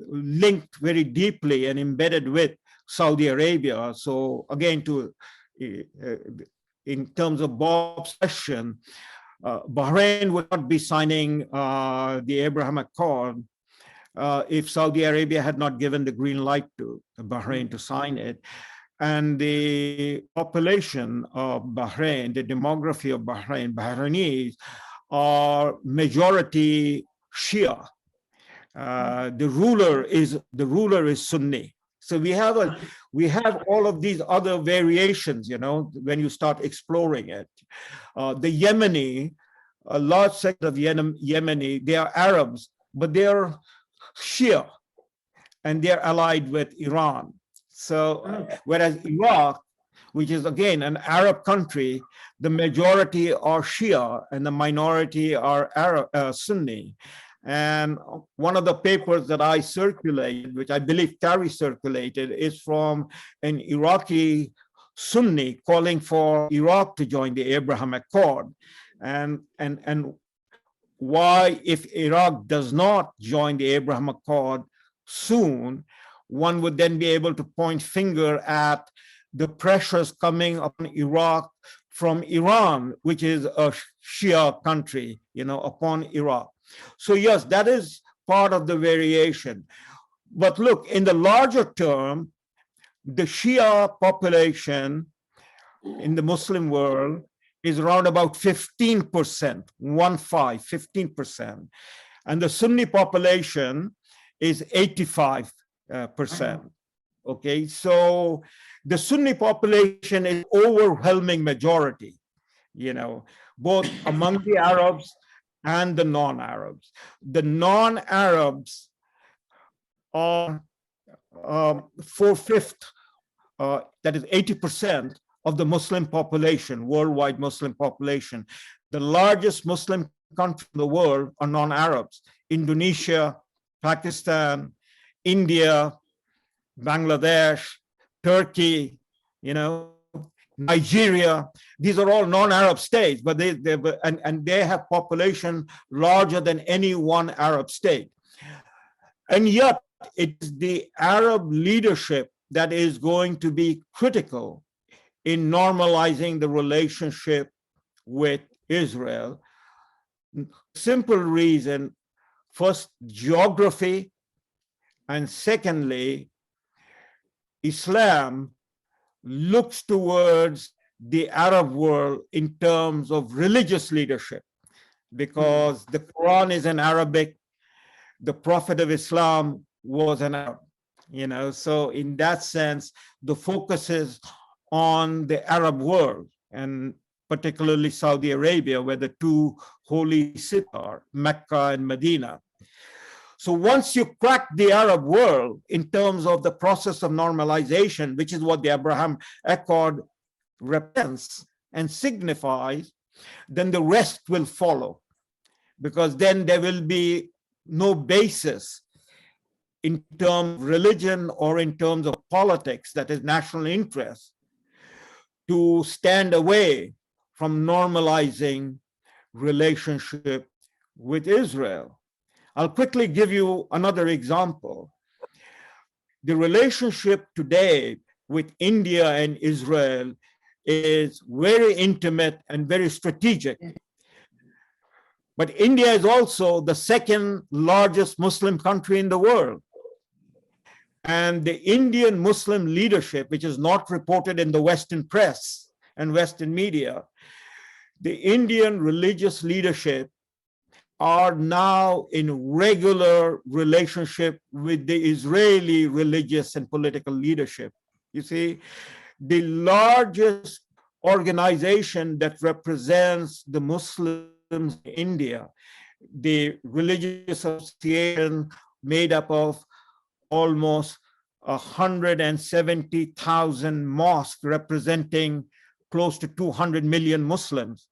linked very deeply and embedded with Saudi Arabia. So again, in terms of Bob's question, Bahrain would not be signing the Abraham Accord if Saudi Arabia had not given the green light to Bahrain to sign it. And the population of Bahrain, the demography of Bahrain, Bahrainis are majority Shia. The ruler is Sunni. So we have all of these other variations, you know, when you start exploring it. The Yemeni, a large section of Yemeni, they are Arabs, but they are Shia, and they're allied with Iran. So whereas Iraq, which is again an Arab country, the majority are Shia and the minority are Sunni. And one of the papers that I circulated, which I believe Carrie circulated, is from an Iraqi Sunni calling for Iraq to join the Abraham Accord. And why, if Iraq does not join the Abraham Accord soon, one would then be able to point finger at the pressures coming upon Iraq from Iran, which is a Shia country, you know, upon Iraq. So yes, that is part of the variation. But look, in the larger term, the Shia population in the Muslim world is around about 15%, 15%. And the Sunni population is 85%. Okay, so the Sunni population is overwhelming majority, you know, both among the Arabs and the non-Arabs. The non-Arabs are 4/5, that is 80% of the Muslim population, worldwide Muslim population. The largest Muslim country in the world are non-Arabs: Indonesia, Pakistan, India, Bangladesh, Turkey, you know, Nigeria. These are all non-Arab states, but they have population larger than any one Arab state. And yet it's the Arab leadership that is going to be critical in normalizing the relationship with Israel. Simple reason: first, geography, and secondly, Islam looks towards the Arab world in terms of religious leadership, because the Quran is in Arabic, the Prophet of Islam was an Arab, you know, so in that sense, the focus is on the Arab world, and particularly Saudi Arabia, where the two holy cities are, Mecca and Medina. So once you crack the Arab world in terms of the process of normalization, which is what the Abraham Accord represents and signifies, then the rest will follow, because then there will be no basis in terms of religion or in terms of politics, that is national interest, to stand away from normalizing relationship with Israel. I'll quickly give you another example. The relationship today with India and Israel is very intimate and very strategic. But India is also the second largest Muslim country in the world. And the Indian Muslim leadership, which is not reported in the Western press and Western media, the Indian religious leadership are now in regular relationship with the Israeli religious and political leadership. You see, the largest organization that represents the Muslims in India, the religious association made up of almost 170,000 mosques representing close to 200 million Muslims.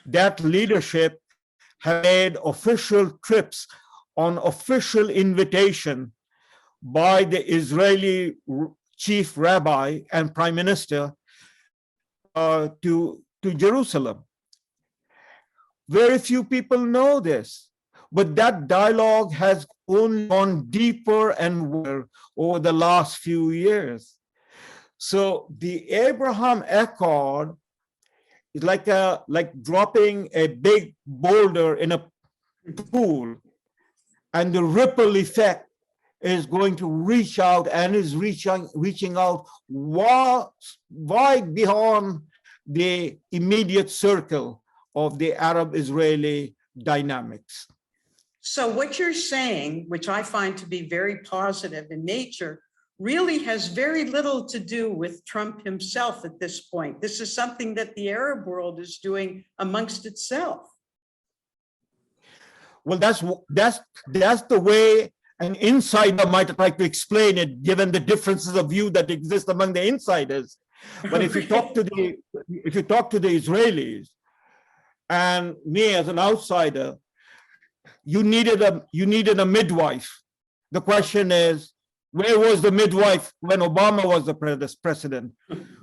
That leadership have made official trips on official invitation by the Israeli chief rabbi and prime minister to Jerusalem. Very few people know this, but that dialogue has only gone deeper and wider over the last few years. So the Abraham Accord is like dropping a big boulder in a pool, and the ripple effect is going to reach out and is reaching out wide beyond the immediate circle of the Arab-Israeli dynamics. So what you're saying, which I find to be very positive in nature, really has very little to do with Trump himself at this point. This is something that the Arab world is doing amongst itself. Well, that's the way an insider might try to explain it, given the differences of view that exist among the insiders. But if you talk to the Israelis, and me as an outsider, you needed a midwife. The question is, where was the midwife when Obama was the president?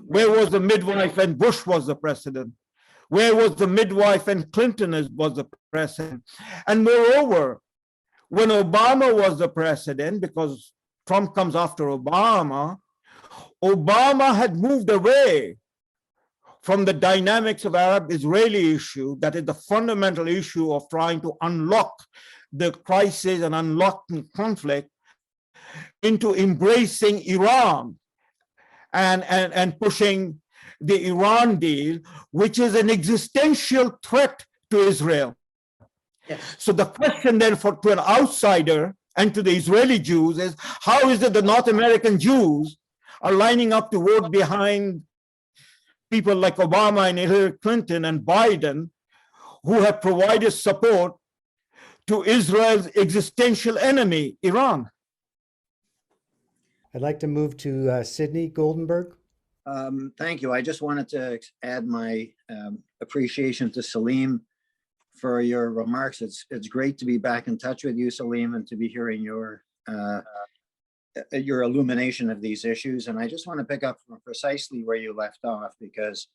Where was the midwife when Bush was the president? Where was the midwife when Clinton was the president? And moreover, when Obama was the president, because Trump comes after Obama, Obama had moved away from the dynamics of Arab-Israeli issue, that is the fundamental issue of trying to unlock the crisis and unlock the conflict, into embracing Iran and pushing the Iran deal, which is an existential threat to Israel. Yes. So the question then to an outsider and to the Israeli Jews is, how is it the North American Jews are lining up to vote behind people like Obama and Hillary Clinton and Biden, who have provided support to Israel's existential enemy, Iran? I'd like to move to Sydney Goldenberg. Thank you. I just wanted to add my appreciation to Salim for your remarks. It's great to be back in touch with you, Salim, and to be hearing your illumination of these issues. And I just want to pick up from precisely where you left off, because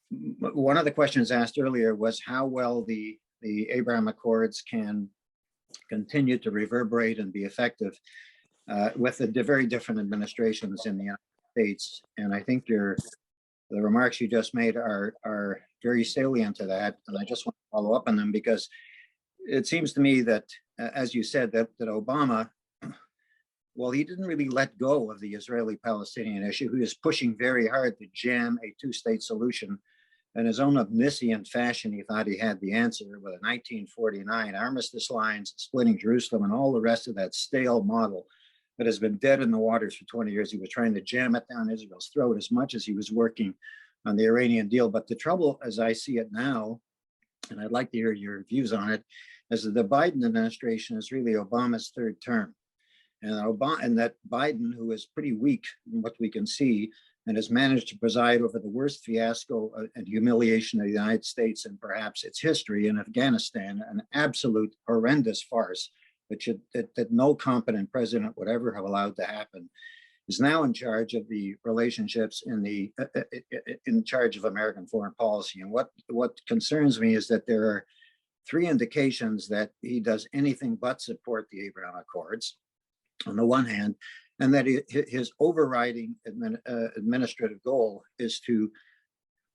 one of the questions asked earlier was how well the Abraham Accords can continue to reverberate and be effective with the very different administrations in the United States. And I think the remarks you just made are very salient to that. And I just want to follow up on them, because it seems to me that, as you said, that Obama, well, he didn't really let go of the Israeli-Palestinian issue. He was pushing very hard to jam a two-state solution. In his own omniscient fashion, he thought he had the answer with a 1949 armistice lines, splitting Jerusalem, and all the rest of that stale model that has been dead in the waters for 20 years. He was trying to jam it down Israel's throat as much as he was working on the Iranian deal. But the trouble, as I see it now, and I'd like to hear your views on it, is that the Biden administration is really Obama's third term. And that Biden, who is pretty weak in what we can see, and has managed to preside over the worst fiasco and humiliation of the United States and perhaps its history in Afghanistan, an absolute horrendous farce that no competent president would ever have allowed to happen, is now in charge of the relationships in charge of American foreign policy. And what concerns me is that there are three indications that he does anything but support the Abraham Accords, on the one hand, and that his overriding administrative goal is to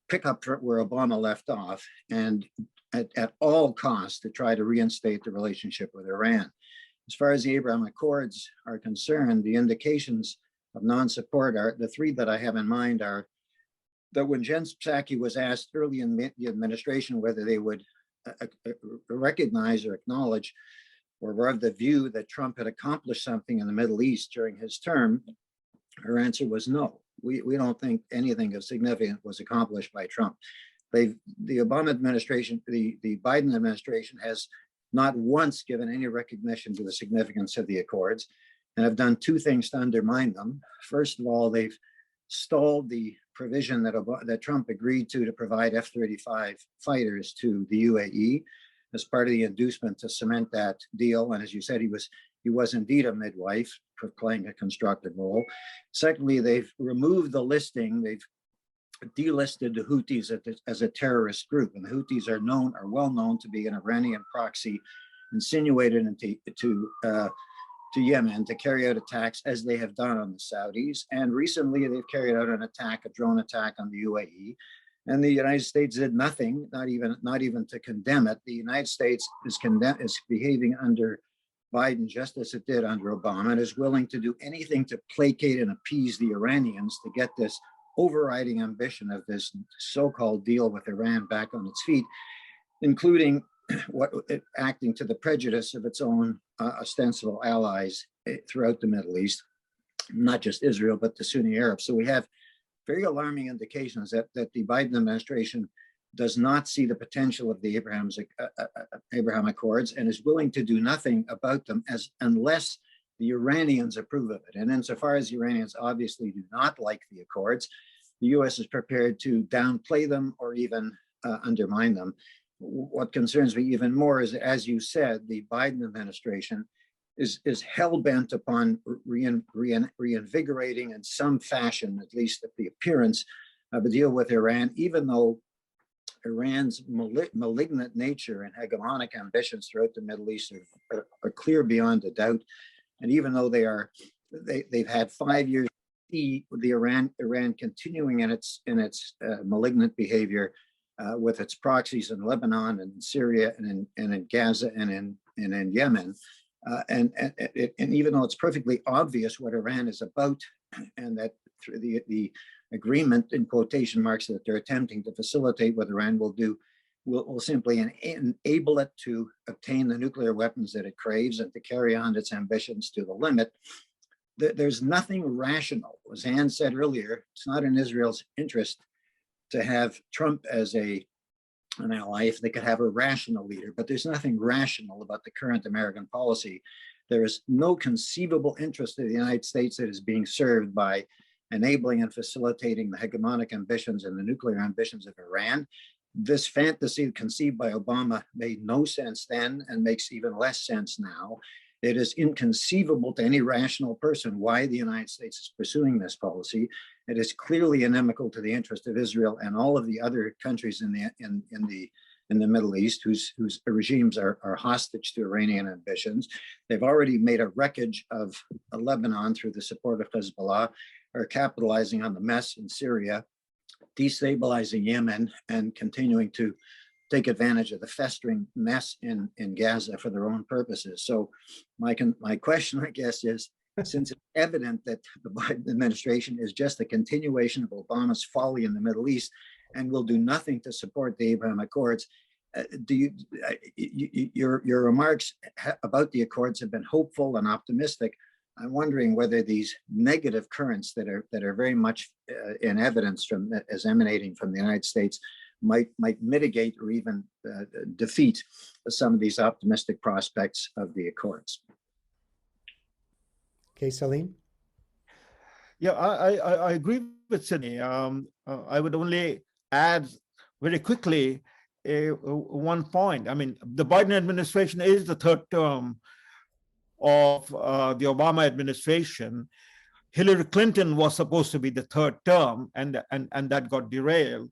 pick up where Obama left off and at all costs to try to reinstate the relationship with Iran. As far as the Abraham Accords are concerned, the indications of non-support are the three that I have in mind are that when Jen Psaki was asked early in the administration whether they would recognize or acknowledge or were of the view that Trump had accomplished something in the Middle East during his term, her answer was no. We don't think anything of significance was accomplished by Trump. The Obama administration, the Biden administration has not once given any recognition to the significance of the Accords and have done two things to undermine them. First of all, they've stalled the provision that Trump agreed to provide F-35 fighters to the UAE as part of the inducement to cement that deal. And as you said, he was indeed a midwife playing a constructive role. Secondly, they've removed the listing. They've delisted the Houthis as a terrorist group, and the Houthis are well known to be an Iranian proxy insinuated into Yemen to carry out attacks as they have done on the Saudis. And recently they've carried out a drone attack on the UAE. And the United States did nothing, not even to condemn it. The United States is behaving under Biden just as it did under Obama, and is willing to do anything to placate and appease the Iranians to get this overriding ambition of this so-called deal with Iran back on its feet, including acting to the prejudice of its own ostensible allies throughout the Middle East, not just Israel, but the Sunni Arabs. So we have very alarming indications that the Biden administration does not see the potential of the Abraham Accords and is willing to do nothing about them unless the Iranians approve of it. And insofar as the Iranians obviously do not like the Accords, the US is prepared to downplay them or even undermine them. What concerns me even more is, as you said, the Biden administration is hell-bent upon reinvigorating in some fashion, at least the appearance of a deal with Iran, even though Iran's malignant nature and hegemonic ambitions throughout the Middle East are clear beyond a doubt. And even though they've had 5 years to see the Iran continuing in its malignant behavior with its proxies in Lebanon and in Syria and in Gaza and in Yemen. And even though it's perfectly obvious what Iran is about, and that through the agreement in quotation marks that they're attempting to facilitate with Iran will simply enable it to obtain the nuclear weapons that it craves and to carry on its ambitions to the limit. There's nothing rational. As Anne said earlier, it's not in Israel's interest to have Trump as an ally if they could have a rational leader, but there's nothing rational about the current American policy. There is no conceivable interest of the United States that is being served by enabling and facilitating the hegemonic ambitions and the nuclear ambitions of Iran. This fantasy conceived by Obama made no sense then and makes even less sense now. It is inconceivable to any rational person why the United States is pursuing this policy. It is clearly inimical to the interest of Israel and all of the other countries in the Middle East whose regimes are hostage to Iranian ambitions. They've already made a wreckage of Lebanon through the support of Hezbollah, are capitalizing on the mess in Syria, destabilizing Yemen, and continuing to take advantage of the festering mess in Gaza for their own purposes. So my question, I guess, is, since it's evident that the Biden administration is just a continuation of Obama's folly in the Middle East and will do nothing to support the Abraham Accords, your remarks about the Accords have been hopeful and optimistic. I'm wondering whether these negative currents that are very much in evidence as emanating from the United States might mitigate or even defeat some of these optimistic prospects of the Accords. Okay, Salim? Yeah, I agree with Sydney. I would only add very quickly one point. I mean, the Biden administration is the third term of the Obama administration. Hillary Clinton was supposed to be the third term, and that got derailed.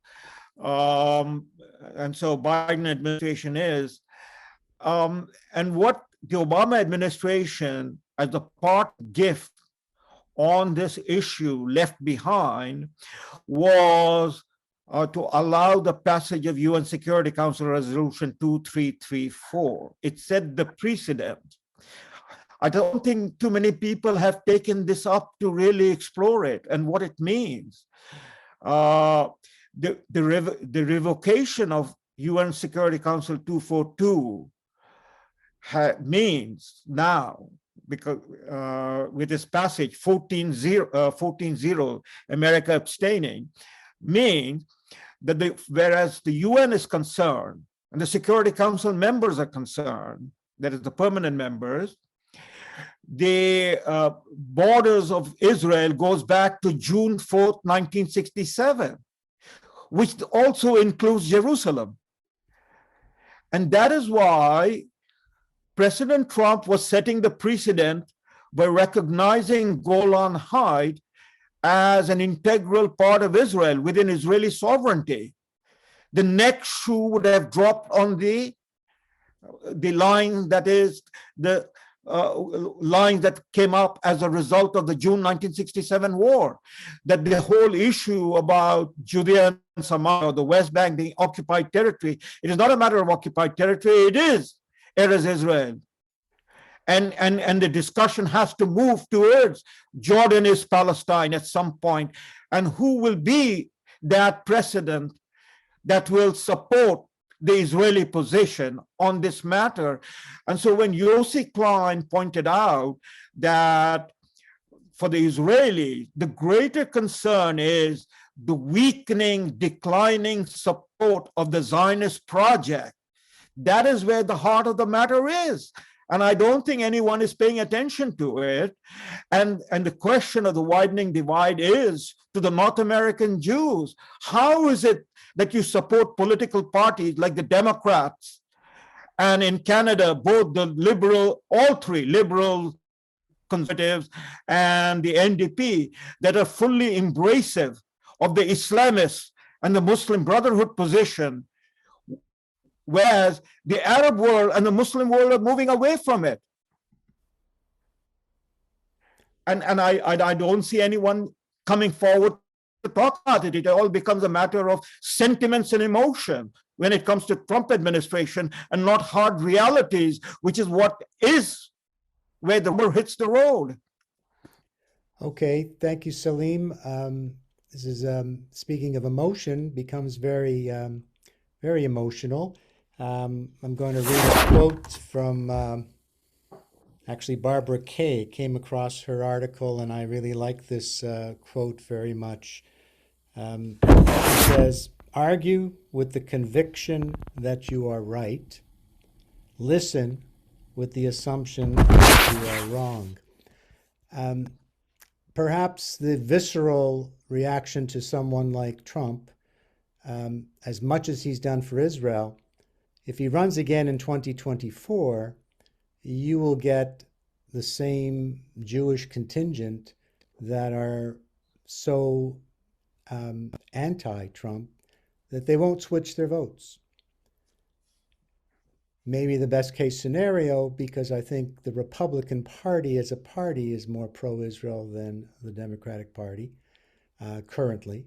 And so Biden administration is. And what the Obama administration, as a part gift on this issue, left behind was to allow the passage of UN Security Council Resolution 2334. It set the precedent. I don't think too many people have taken this up to really explore it and what it means. The revocation of UN Security Council 242 means now, because with this passage 14-0, America abstaining, means that whereas the UN is concerned and the Security Council members are concerned, that is the permanent members, the borders of Israel goes back to June 4th, 1967, which also includes Jerusalem. And that is why President Trump was setting the precedent by recognizing Golan Heights as an integral part of Israel within Israeli sovereignty. The next shoe would have dropped on the line that is the lines that came up as a result of the June 1967 war, that the whole issue about Judea and Samaria, the West Bank being occupied territory, it is not a matter of occupied territory, it is Eretz Israel. And the discussion has to move towards Jordan is Palestine at some point, and who will be that precedent that will support the Israeli position on this matter. And so when Yossi Klein pointed out that for the Israelis, the greater concern is the weakening, declining support of the Zionist project, that is where the heart of the matter is. And I don't think anyone is paying attention to it. And the question of the widening divide is to the North American Jews. How is it that you support political parties like the Democrats, and in Canada, both the liberal, all three, liberal, conservatives, and the NDP, that are fully embracive of the Islamists and the Muslim Brotherhood position, whereas the Arab world and the Muslim world are moving away from it. And I don't see anyone coming forward to talk about it. It all becomes a matter of sentiments and emotion when it comes to Trump administration, and not hard realities, which is what is where the rubber hits the road. Okay, thank you, Salim. This is speaking of emotion, becomes very, very emotional. I'm going to read a quote from actually Barbara Kay. Came across her article, and I really like this quote very much. She says, "Argue with the conviction that you are right. Listen with the assumption that you are wrong." Perhaps the visceral reaction to someone like Trump, as much as he's done for Israel, if he runs again in 2024, you will get the same Jewish contingent that are so anti-Trump that they won't switch their votes. Maybe the best case scenario, because I think the Republican Party as a party is more pro-Israel than the Democratic Party currently.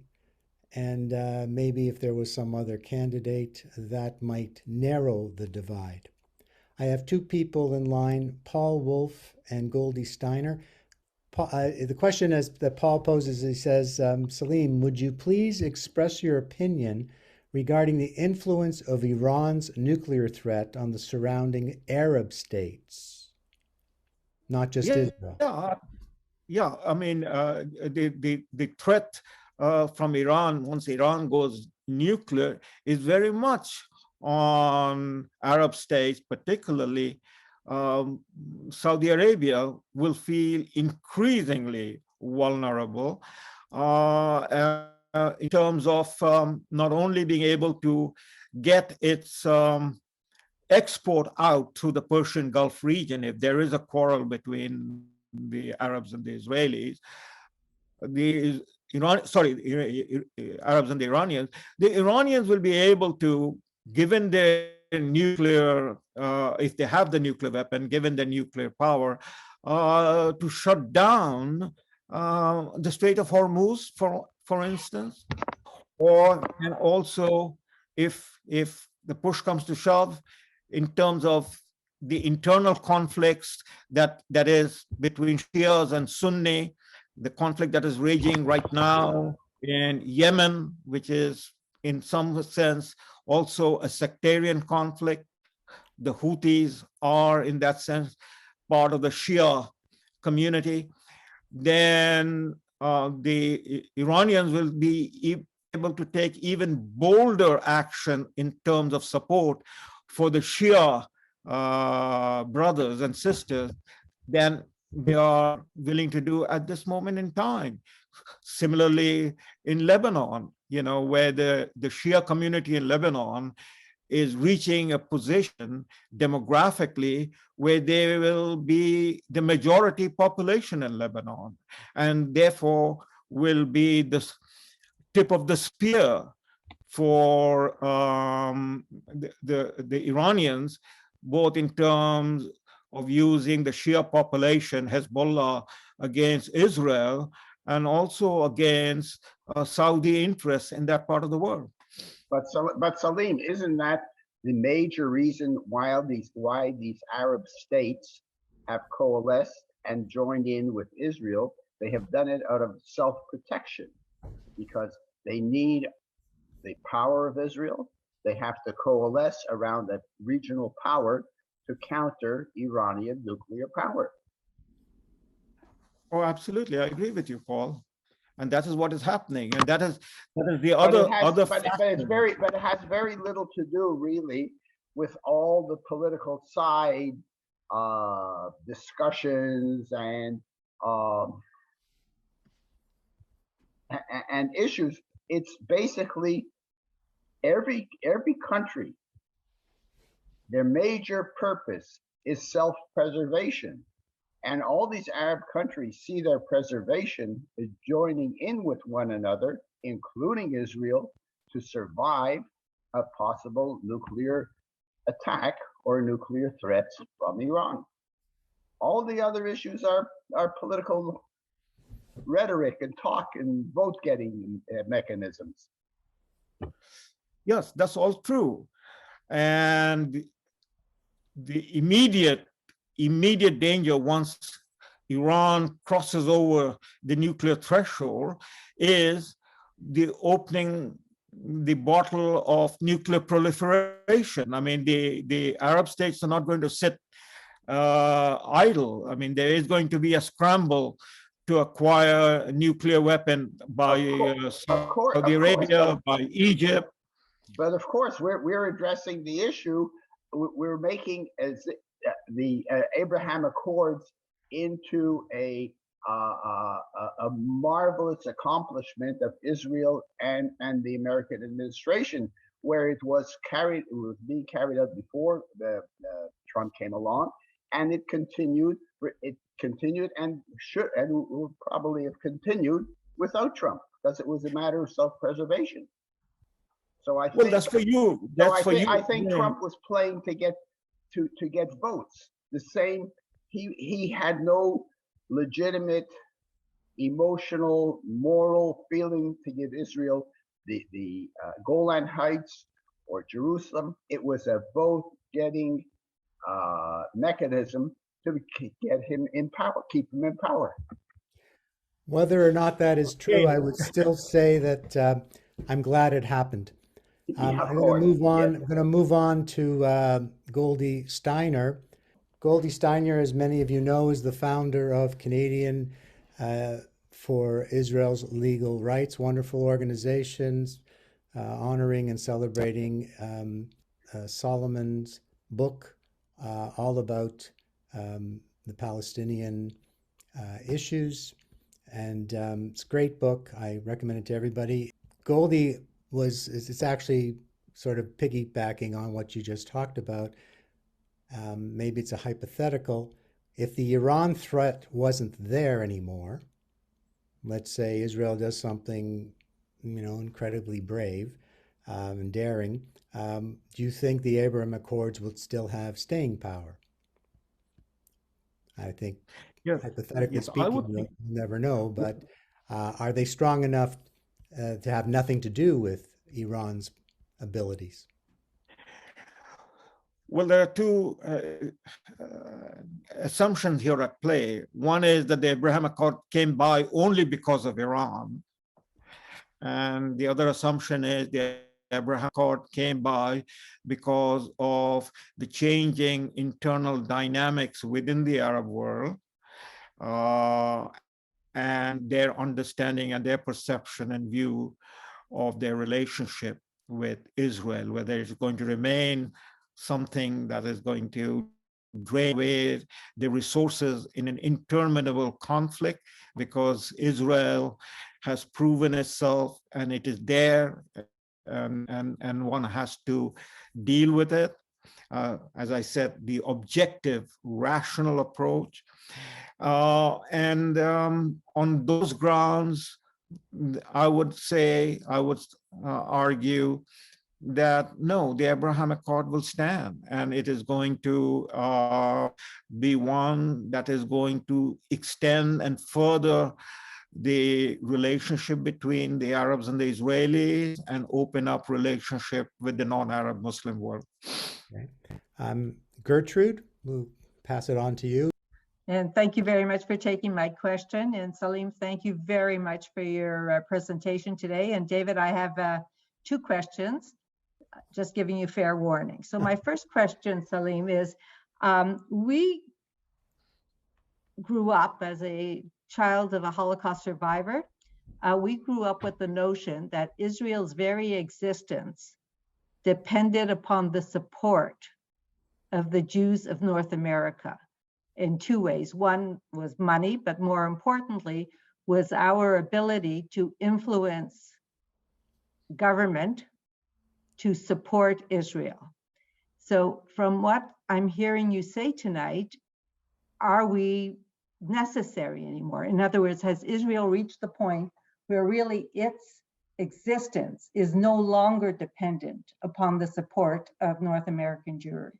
And maybe if there was some other candidate, that might narrow the divide. I have two people in line, Paul Wolf and Goldie Steiner. The question that Paul poses, he says, Salim, would you please express your opinion regarding the influence of Iran's nuclear threat on the surrounding Arab states, not just Israel? Yeah. I mean, the threat from Iran, once Iran goes nuclear, is very much on Arab states, particularly Saudi Arabia will feel increasingly vulnerable in terms of not only being able to get its export out through the Persian Gulf region, if there is a quarrel between the Arabs and the Israelis, Arabs and the Iranians will be able to, given their nuclear, if they have the nuclear weapon, given the nuclear power, to shut down the Strait of Hormuz, for instance, and also if the push comes to shove in terms of the internal conflicts that is between Shias and Sunni, the conflict that is raging right now in Yemen, which is in some sense also a sectarian conflict. The Houthis are in that sense part of the Shia community. Then the Iranians will be able to take even bolder action in terms of support for the Shia brothers and sisters than they are willing to do at this moment in time. Similarly, in Lebanon, where the Shia community in Lebanon is reaching a position demographically where they will be the majority population in Lebanon, and therefore will be the tip of the spear for the Iranians, both in terms of using the Shia population, Hezbollah, against Israel, and also against Saudi interests in that part of the world. But Salim, isn't that the major reason why these Arab states have coalesced and joined in with Israel? They have done it out of self-protection because they need the power of Israel. They have to coalesce around a regional power to counter Iranian nuclear power. Oh, absolutely. I agree with you, Paul. And that is what is happening. And that is the but it has very little to do really with all the political side discussions and issues. It's basically every country, their major purpose is self-preservation. And all these Arab countries see their preservation as joining in with one another, including Israel, to survive a possible nuclear attack or nuclear threats from Iran. All the other issues are political rhetoric and talk and vote-getting mechanisms. Yes, that's all true. And the immediate danger once Iran crosses over the nuclear threshold is the opening the bottle of nuclear proliferation. I mean, the Arab states are not going to sit idle. I mean, there is going to be a scramble to acquire a nuclear weapon by Saudi Arabia, by Egypt. But of course, we're addressing the issue. We're making the Abraham Accords into a marvelous accomplishment of Israel and the American administration, where it was being carried out before Trump came along, and it continued and would probably have continued without Trump, because it was a matter of self-preservation. So I think that's for you. I think Trump was playing to get votes. The same, he had no legitimate emotional, moral feeling to give Israel the Golan Heights or Jerusalem. It was a vote-getting mechanism to get him in power, keep him in power. Whether or not that is true, I would still say that I'm glad it happened. I'm going to move on. I'm going to move on to Goldie Steiner. Goldie Steiner, as many of you know, is the founder of Canadian for Israel's Legal Rights, wonderful organizations honoring and celebrating Solomon's book, all about the Palestinian issues. And it's a great book. I recommend it to everybody. Goldie it's actually sort of piggybacking on what you just talked about. Maybe it's a hypothetical. If the Iran threat wasn't there anymore, let's say Israel does something, incredibly brave and daring, do you think the Abraham Accords would still have staying power? I think, hypothetically speaking, you'll never know, but are they strong enough to have nothing to do with Iran's abilities? Well, there are two assumptions here at play. One is that the Abraham Accord came by only because of Iran. And the other assumption is the Abraham Accord came by because of the changing internal dynamics within the Arab world, and their understanding and their perception and view of their relationship with Israel, whether it's going to remain something that is going to drain away the resources in an interminable conflict, because Israel has proven itself and it is there, and one has to deal with it. As I said, the objective, rational approach. And on those grounds, I would argue that no, the Abraham Accord will stand, and it is going to be one that is going to extend and further the relationship between the Arabs and the Israelis and open up relationship with the non-Arab Muslim world. Okay. Gertrude, we'll pass it on to you. And thank you very much for taking my question. And Salim, thank you very much for your presentation today. And David, I have 2 questions, just giving you fair warning. So my first question, Salim, is we grew up as a child of a Holocaust survivor. We grew up with the notion that Israel's very existence depended upon the support of the Jews of North America in 2 ways. One was money, but more importantly was our ability to influence government to support Israel. So from what I'm hearing you say tonight, are we necessary anymore? In other words, has Israel reached the point where really its existence is no longer dependent upon the support of North American Jewry?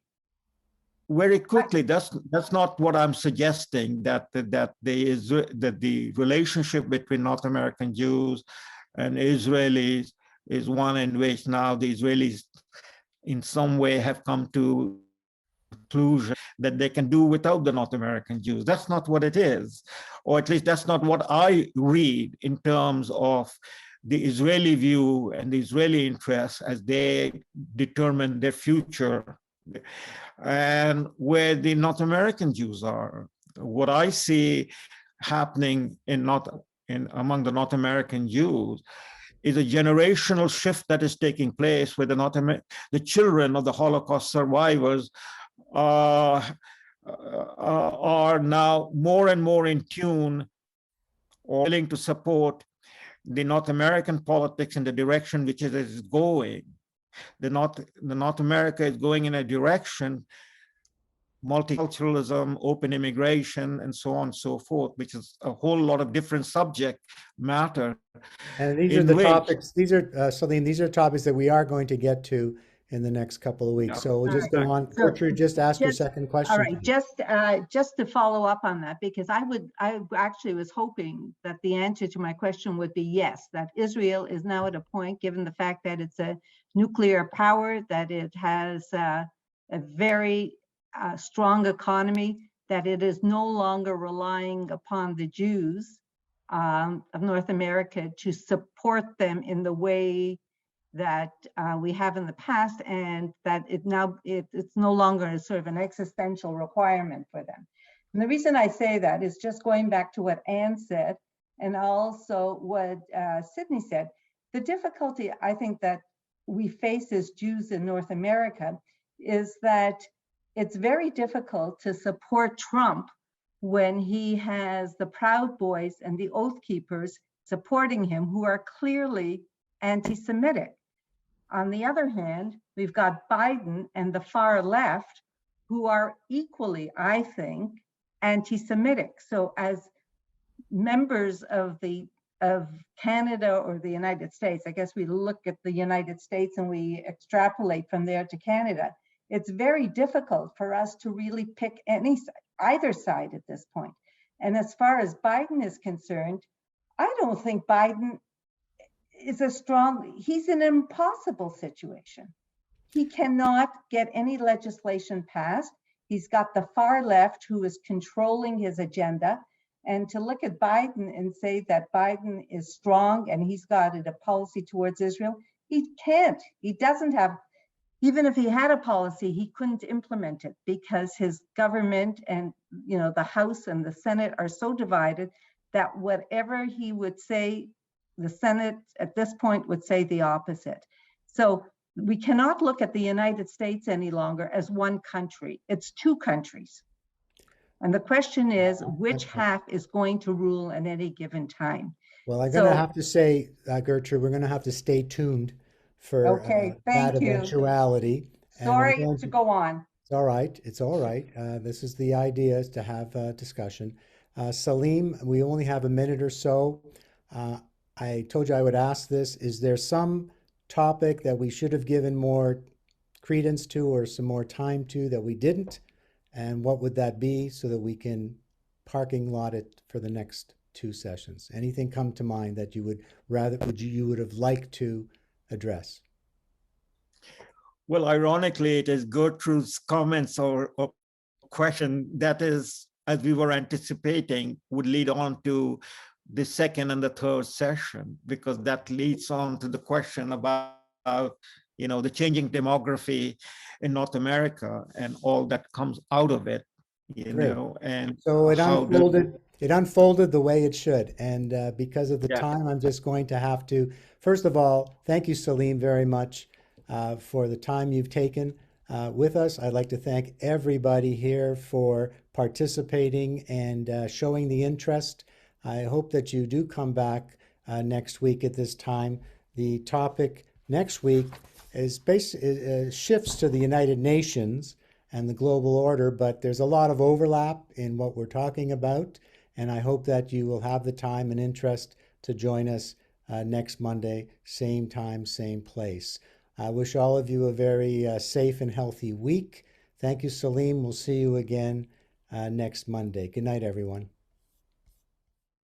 Very quickly, that's not what I'm suggesting, that the relationship between North American Jews and Israelis is one in which now the Israelis in some way have come to conclusion that they can do without the North American Jews. That's not what it is, or at least that's not what I read in terms of the Israeli view and the Israeli interests as they determine their future and where the North American Jews are. What I see happening among the North American Jews is a generational shift that is taking place where the children of the Holocaust survivors are now more and more in tune or willing to support the North American politics in the direction which it is going. The North America is going in a direction, multiculturalism, open immigration, and so on and so forth, which is a whole lot of different subject matter. And these are the topics, Salim, these are topics that we are going to get to in the next couple of weeks. So we'll just go on. Gertrude, just ask your second question. All right, just to follow up on that, because I actually was hoping that the answer to my question would be yes, that Israel is now at a point, given the fact that it's a nuclear power, that it has a very strong economy, that it is no longer relying upon the Jews of North America to support them in the way that we have in the past, and that it's no longer a sort of an existential requirement for them. And the reason I say that is just going back to what Anne said, and also what Sydney said. The difficulty I think that we face as Jews in North America is that it's very difficult to support Trump when he has the Proud Boys and the Oath Keepers supporting him, who are clearly anti-Semitic. On the other hand, we've got Biden and the far left, who are equally, I think, anti-Semitic. So as members of Canada or the United States, I guess we look at the United States and we extrapolate from there to Canada, it's very difficult for us to really pick either side at this point. And as far as Biden is concerned, I don't think Biden he's in an impossible situation. He cannot get any legislation passed. He's got the far left who is controlling his agenda. And to look at Biden and say that Biden is strong and he's got a policy towards Israel, he can't. He doesn't have, even if he had a policy, he couldn't implement it because his government and the House and the Senate are so divided that whatever he would say, the Senate at this point would say the opposite. So we cannot look at the United States any longer as one country. It's two countries. And the question is, which half is going to rule at any given time? Well, I'm going to have to say, Gertrude, we're going to have to stay tuned for that eventuality. Sorry to go on. It's all right. It's all right. This is the idea, is to have a discussion. Salim, we only have a minute or so. I told you I would ask this. Is there some topic that we should have given more credence to or some more time to that we didn't? And what would that be so that we can parking lot it for the next two sessions? Anything come to mind that you would have liked to address? Well, ironically, it is Gertrude's comments or question that is, as we were anticipating, would lead on to the second and the third session, because that leads on to the question about the changing demography in North America and all that comes out of it, and so it unfolded the way it should. And because of the time, I'm just going to have to, first of all, thank you, Salim, very much for the time you've taken with us. I'd like to thank everybody here for participating and showing the interest. I hope that you do come back next week at this time. The topic next week is shifts to the United Nations and the global order, but there's a lot of overlap in what we're talking about. And I hope that you will have the time and interest to join us next Monday, same time, same place. I wish all of you a very safe and healthy week. Thank you, Salim. We'll see you again next Monday. Good night, everyone.